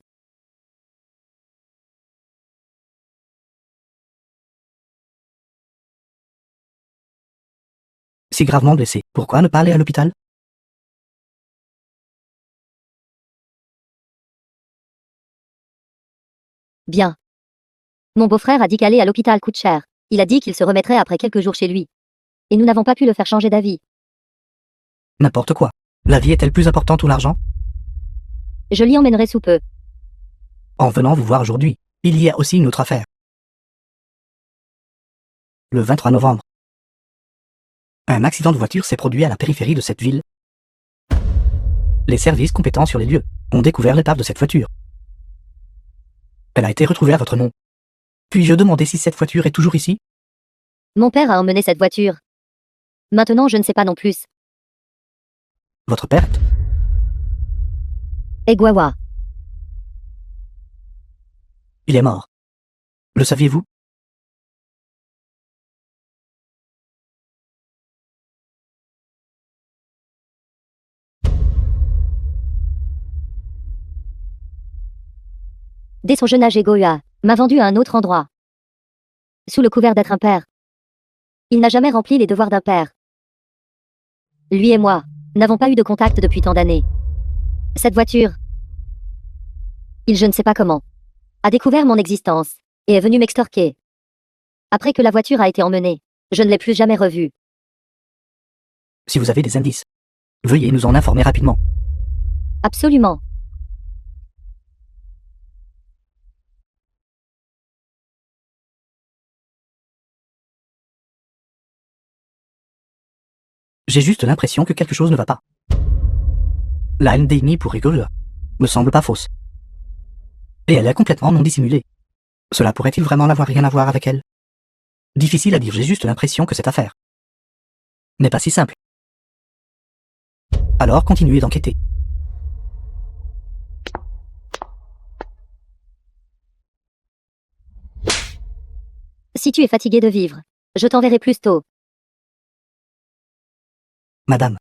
Si gravement blessé, pourquoi ne pas aller à l'hôpital? Bien. Mon beau-frère a dit qu'aller à l'hôpital coûte cher. Il a dit qu'il se remettrait après quelques jours chez lui. Et nous n'avons pas pu le faire changer d'avis. N'importe quoi. La vie est-elle plus importante ou l'argent? Je l'y emmènerai sous peu. En venant vous voir aujourd'hui, il y a aussi une autre affaire. Le 23 novembre. Un accident de voiture s'est produit à la périphérie de cette ville. Les services compétents sur les lieux ont découvert l'épave de cette voiture. Elle a été retrouvée à votre nom. Puis-je demander si cette voiture est toujours ici? Mon père a emmené cette voiture. Maintenant, je ne sais pas non plus. Votre père? Egwawa. Il est mort. Le saviez-vous? Dès son jeune âge, Egoa m'a vendu à un autre endroit. Sous le couvert d'être un père. Il n'a jamais rempli les devoirs d'un père. Lui et moi n'avons pas eu de contact depuis tant d'années. Cette voiture, je ne sais pas comment, a découvert mon existence et est venu m'extorquer. Après que la voiture a été emmenée, je ne l'ai plus jamais revue. Si vous avez des indices, veuillez nous en informer rapidement. Absolument. J'ai juste l'impression que quelque chose ne va pas. La haine d'Amy pour Igor me semble pas fausse. Et elle est complètement non dissimulée. Cela pourrait-il vraiment n'avoir rien à voir avec elle? Difficile à dire, j'ai juste l'impression que cette affaire n'est pas si simple. Alors continuez d'enquêter. Si tu es fatigué de vivre, je t'enverrai plus tôt. Madame.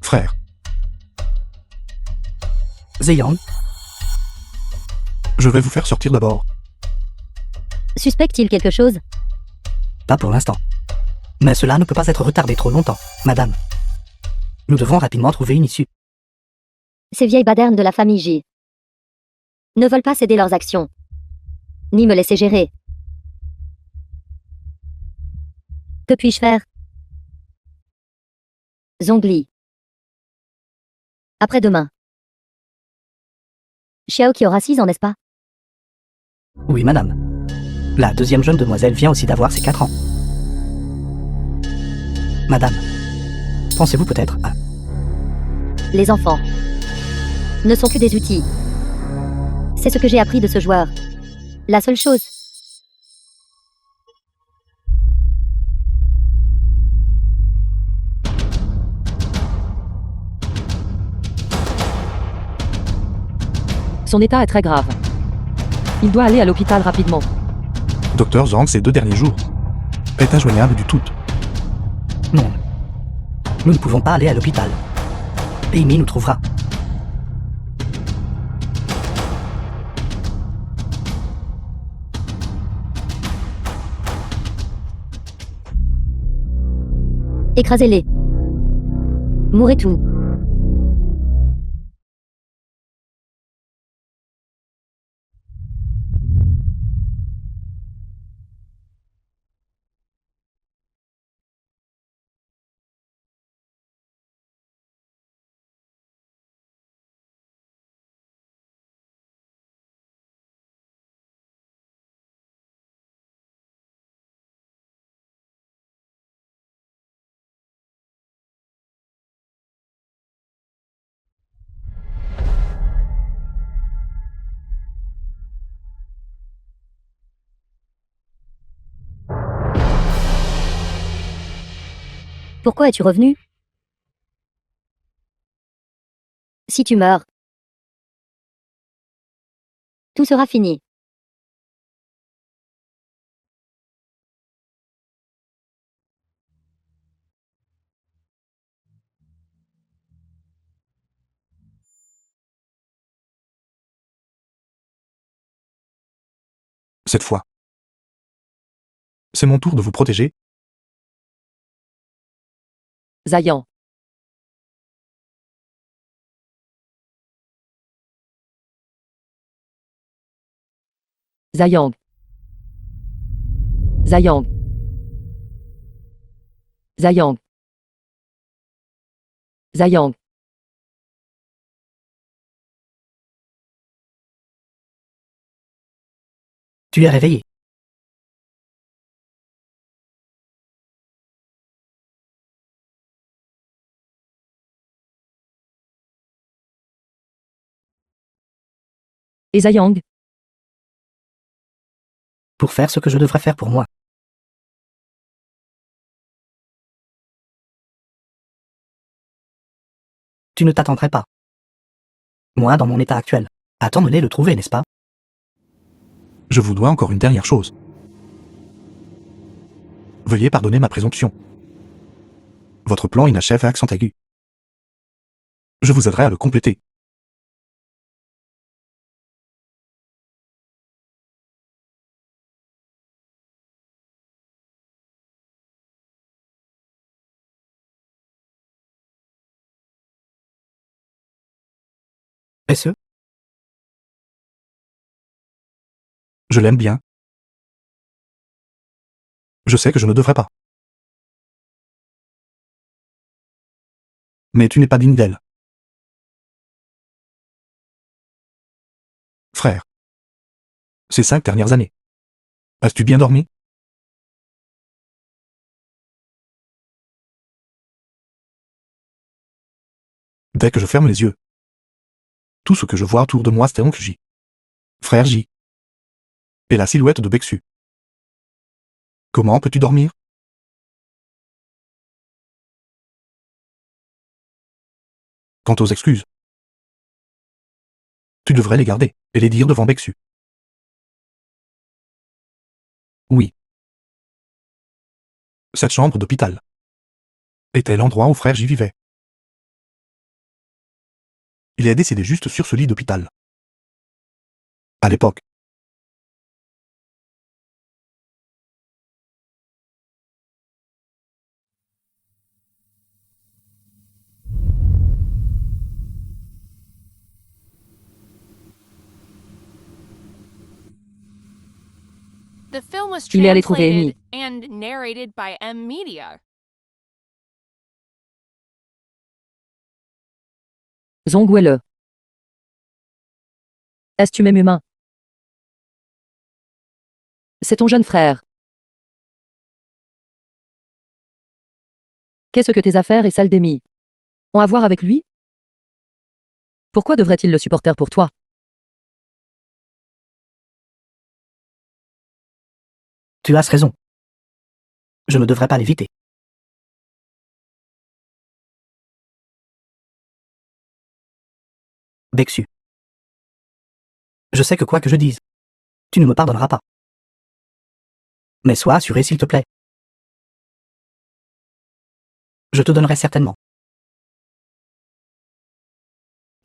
Frère, Zeyang, je vais vous faire sortir d'abord. Suspecte-t-il quelque chose? Pas pour l'instant. Mais cela ne peut pas être retardé trop longtemps, madame. Nous devons rapidement trouver une issue. Ces vieilles badernes de la famille J ne veulent pas céder leurs actions, ni me laisser gérer. Que puis-je faire? Zhongli. Après-demain. Xiaoqi aura 6 ans, n'est-ce pas? Oui, madame. La deuxième jeune demoiselle vient aussi d'avoir ses 4 ans. Madame, pensez-vous peut-être à... Les enfants ne sont que des outils. C'est ce que j'ai appris de ce joueur. La seule chose. Son état est très grave. Il doit aller à l'hôpital rapidement. Docteur Zhang, ces 2 derniers jours, est injoignable du tout. Non. Nous ne pouvons pas aller à l'hôpital. Amy nous trouvera. Écrasez-les. Mourrez tout. Pourquoi es-tu revenu? Si tu meurs, tout sera fini. Cette fois, c'est mon tour de vous protéger. Zayan. Zayang. Zayang. Zayang. Zayang. Tu es réveillé. Et Zayang. Pour faire ce que je devrais faire pour moi. Tu ne t'attendrais pas. Moi, dans mon état actuel. Attends-les le trouver, n'est-ce pas? Je vous dois encore une dernière chose. Veuillez pardonner ma présomption. Votre plan inachève à accent aigu. Je vous aiderai à le compléter. Est-ce? Je l'aime bien. Je sais que je ne devrais pas. Mais tu n'es pas digne d'elle. Frère. Ces 5 dernières années. As-tu bien dormi? Dès que je ferme les yeux, tout ce que je vois autour de moi c'est oncle J. Frère J. Et la silhouette de Bexu. Comment peux-tu dormir? Quant aux excuses, tu devrais les garder et les dire devant Bexu. Oui. Cette chambre d'hôpital était l'endroit où frère J vivait. Il est décédé juste sur ce lit d'hôpital. À l'époque, The film was Il est allé trouver translated Amy. and narrated by M Media. Zong, où est-le? Est-ce tu m'aimes humain? C'est ton jeune frère. Qu'est-ce que tes affaires et celles d'Amy ont à voir avec lui? Pourquoi devrait-il le supporter pour toi? Tu as raison. Je ne devrais pas l'éviter. Bexu. Je sais que quoi que je dise, tu ne me pardonneras pas. Mais sois assuré, s'il te plaît. Je te donnerai certainement.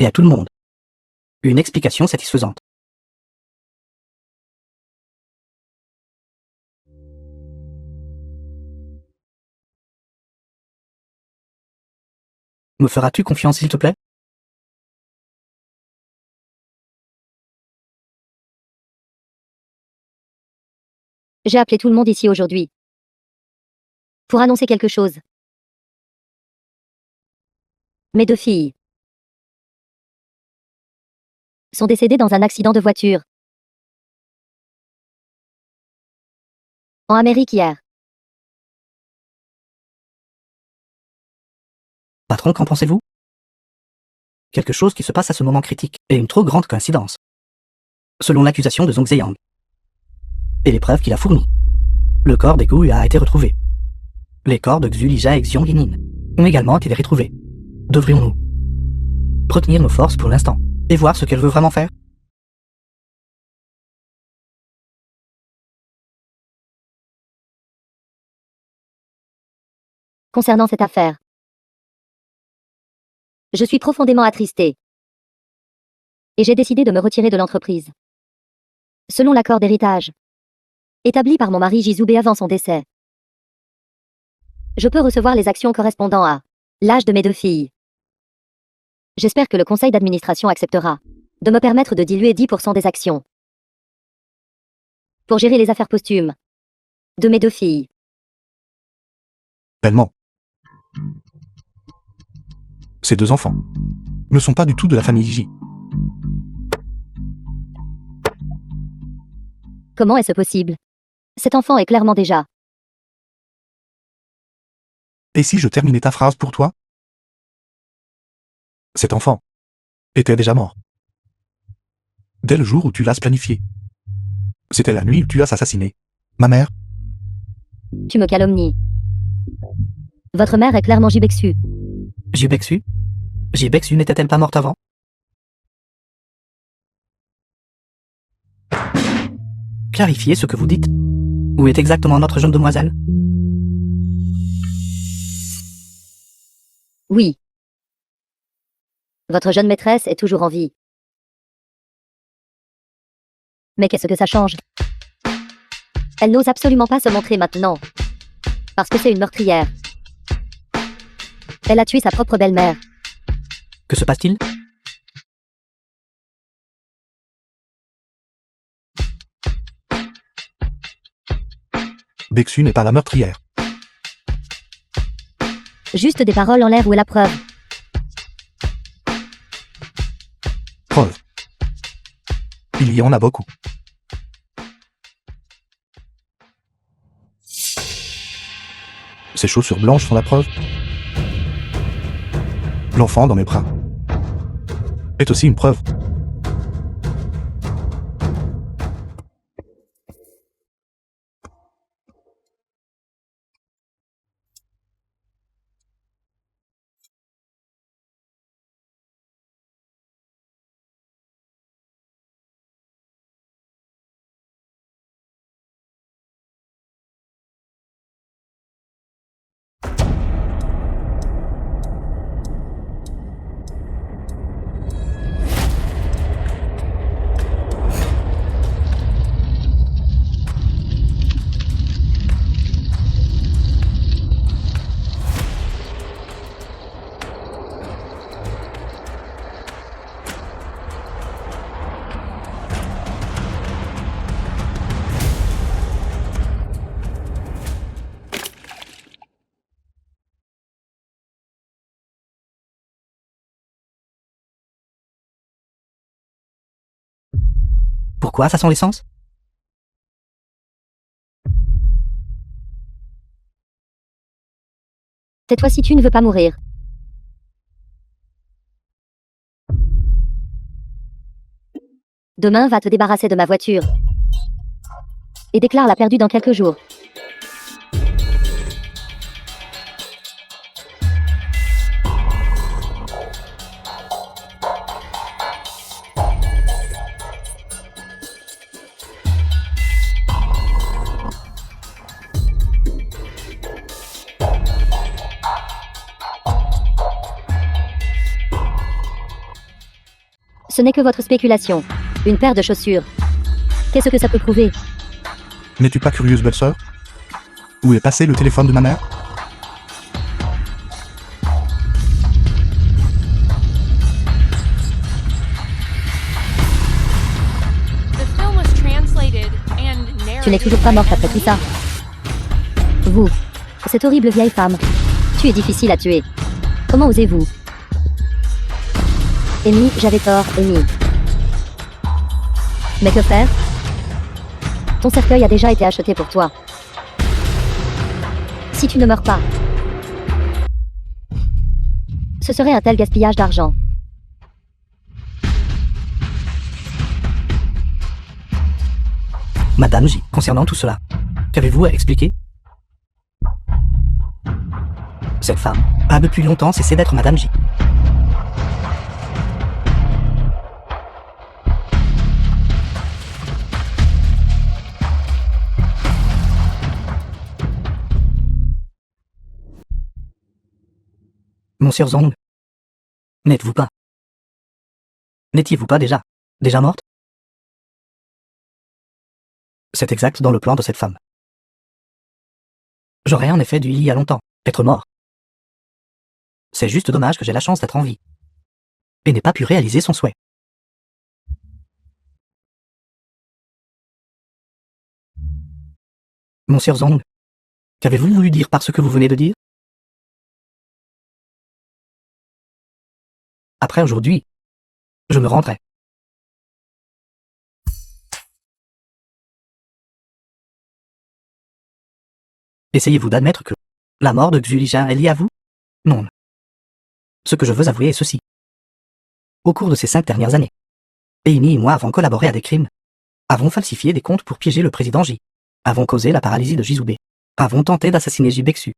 Et à tout le monde. Une explication satisfaisante. Me feras-tu confiance, s'il te plaît? J'ai appelé tout le monde ici aujourd'hui pour annoncer quelque chose. Mes 2 filles sont décédées dans un accident de voiture en Amérique hier. Patron, qu'en pensez-vous? Quelque chose qui se passe à ce moment critique, et une trop grande coïncidence. Selon l'accusation de Zong Zeyang. Et les preuves qu'il a fournies. Le corps d'Egu a été retrouvé. Les corps de Xu Lija et Xiong Yinin ont également été retrouvés. Devrions-nous retenir nos forces pour l'instant, et voir ce qu'elle veut vraiment faire? Concernant cette affaire, je suis profondément attristée. Et j'ai décidé de me retirer de l'entreprise. Selon l'accord d'héritage, établi par mon mari Jizube avant son décès, je peux recevoir les actions correspondant à l'âge de mes 2 filles. J'espère que le conseil d'administration acceptera de me permettre de diluer 10% des actions pour gérer les affaires posthumes de mes 2 filles. Tellement. Ces 2 enfants ne sont pas du tout de la famille J. Comment est-ce possible? Cet enfant est clairement déjà. Et si je terminais ta phrase pour toi? Cet enfant était déjà mort. Dès le jour où tu l'as planifié. C'était la nuit où tu l'as assassiné. Ma mère, Tu me calomnies. Votre mère est clairement Jibexu. Jibexu? Jibexu n'était-elle pas morte avant? Clarifiez ce que vous dites. Où est exactement notre jeune demoiselle? Oui. Votre jeune maîtresse est toujours en vie. Mais qu'est-ce que ça change? Elle n'ose absolument pas se montrer maintenant. Parce que c'est une meurtrière. Elle a tué sa propre belle-mère. Que se passe-t-il? Bexu n'est pas la meurtrière. Juste des paroles en l'air, où est la preuve? Preuve. Il y en a beaucoup. Ces chaussures blanches sont la preuve. L'enfant dans mes bras est aussi une preuve. Pourquoi ça sent l'essence? Tais-toi si tu ne veux pas mourir. Demain va te débarrasser de ma voiture. Et déclare-la perdue dans quelques jours. Ce n'est que votre spéculation. Une paire de chaussures. Qu'est-ce que ça peut prouver? N'es-tu pas curieuse, belle-sœur? Où est passé le téléphone de ma mère? The film was translated and narrated Tu n'es toujours pas by morte après Emily. tout ça. Vous, cette horrible vieille femme. Tu es difficile à tuer. Comment osez-vous? Amy, j'avais tort, Amy. Mais que faire? Ton cercueil a déjà été acheté pour toi. Si tu ne meurs pas, ce serait un tel gaspillage d'argent. Madame J, concernant tout cela, qu'avez-vous à expliquer? Cette femme a depuis longtemps cessé d'être Madame J. Monsieur Zong, n'êtes-vous pas? N'étiez-vous pas déjà morte? C'est exact dans le plan de cette femme. J'aurais en effet dû il y a longtemps être mort. C'est juste dommage que j'ai la chance d'être en vie et n'ai pas pu réaliser son souhait. Monsieur Zong, qu'avez-vous voulu dire par ce que vous venez de dire? Après aujourd'hui, je me rendrai. Essayez-vous d'admettre que la mort de Xulijin est liée à vous? Non. Ce que je veux avouer est ceci. Au cours de ces 5 dernières années, Amy et moi avons collaboré à des crimes, avons falsifié des comptes pour piéger le président J, avons causé la paralysie de Jizube, avons tenté d'assassiner Jibexu,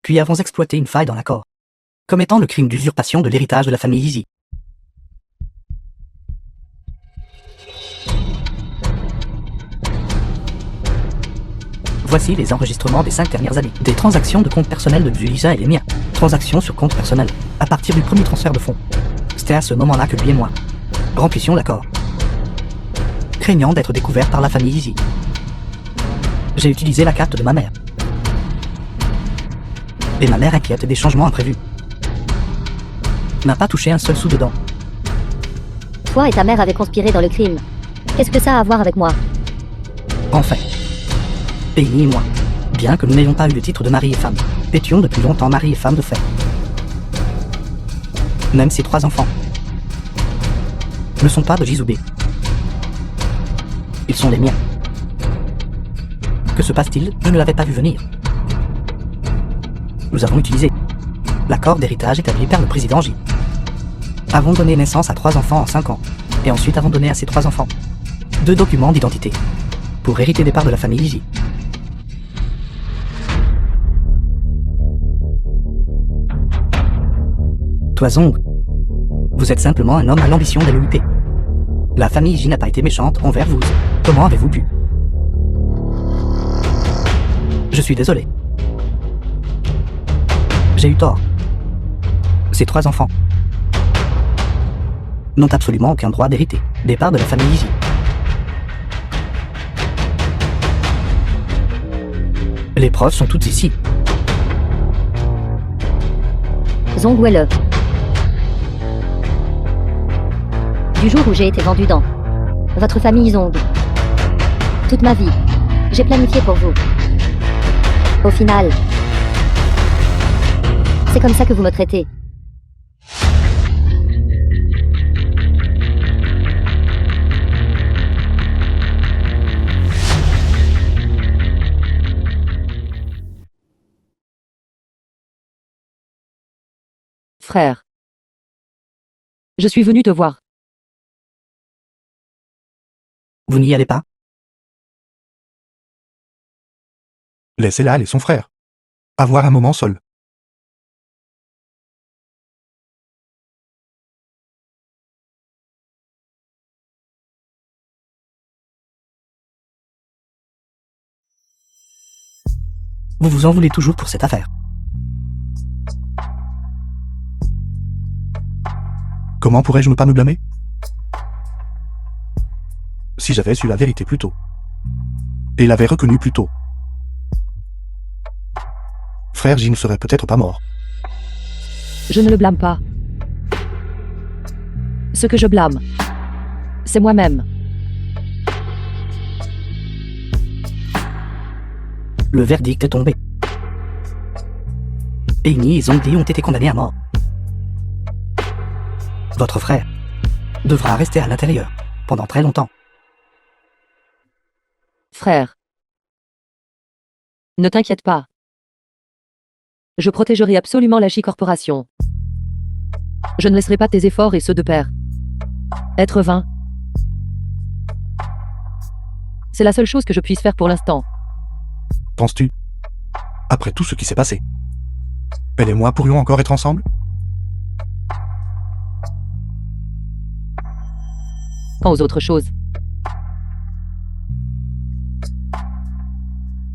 puis avons exploité une faille dans l'accord, commettant le crime d'usurpation de l'héritage de la famille Easy. Voici les enregistrements des 5 dernières années. Des transactions de compte personnel de Xulijin et les miens. Transactions sur compte personnel. À partir du premier transfert de fonds. C'était à ce moment-là que lui et moi remplissions l'accord. Craignant d'être découvert par la famille Easy. J'ai utilisé la carte de ma mère. Et ma mère, inquiète des changements imprévus, n'a pas touché un seul sou dedans. Toi et ta mère avez conspiré dans le crime. Qu'est-ce que ça a à voir avec moi? Enfin, Amy et moi, bien que nous n'ayons pas eu le titre de mari et femme, étions depuis longtemps mari et femme de fait. Même ces 3 enfants ne sont pas de Jizube. Ils sont les miens. Que se passe-t-il? Je ne l'avais pas vu venir. Nous avons utilisé l'accord d'héritage établi par le président J. Avons donné naissance à 3 enfants en 5 ans, et ensuite avons donné à ces 3 enfants 2 documents d'identité pour hériter des parts de la famille J. Toison, vous êtes simplement un homme à l'ambition de l'UP. La famille J n'a pas été méchante envers vous. Comment avez-vous pu? Je suis désolé. J'ai eu tort. Ces 3 enfants n'ont absolument aucun droit d'hériter des parts de la famille J. Les preuves sont toutes ici. Zongwelle. Du jour où j'ai été vendu dans votre famille Zong. Toute ma vie, j'ai planifié pour vous. Au final, c'est comme ça que vous me traitez. Frère. Je suis venu te voir. Vous n'y allez pas? Laissez-la aller son frère. Avoir un moment seul. Vous vous en voulez toujours pour cette affaire. Comment pourrais-je ne pas me blâmer? Si j'avais su la vérité plus tôt. Et l'avais reconnue plus tôt. Frère J ne serait peut-être pas mort. Je ne le blâme pas. Ce que je blâme, c'est moi-même. Le verdict est tombé. Amy et Zhongli ont été condamnés à mort. Votre frère devra rester à l'intérieur pendant très longtemps. Frère. Ne t'inquiète pas. Je protégerai absolument la J-Corporation. Je ne laisserai pas tes efforts et ceux de père être vains. C'est la seule chose que je puisse faire pour l'instant. Penses-tu? Après tout ce qui s'est passé. Elle et moi pourrions encore être ensemble? Quant aux autres choses.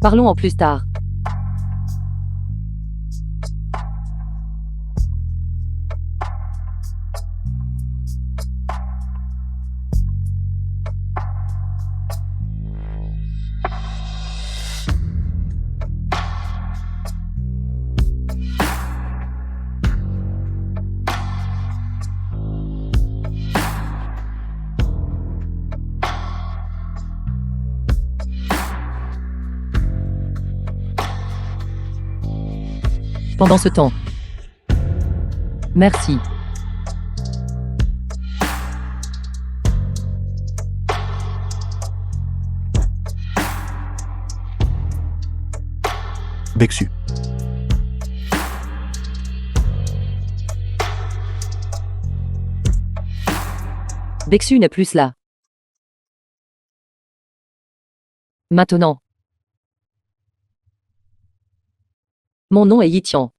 Parlons en plus tard. Pendant ce temps. Merci. Beksu. Beksu n'est plus là. Maintenant. Mon nom est Yitian.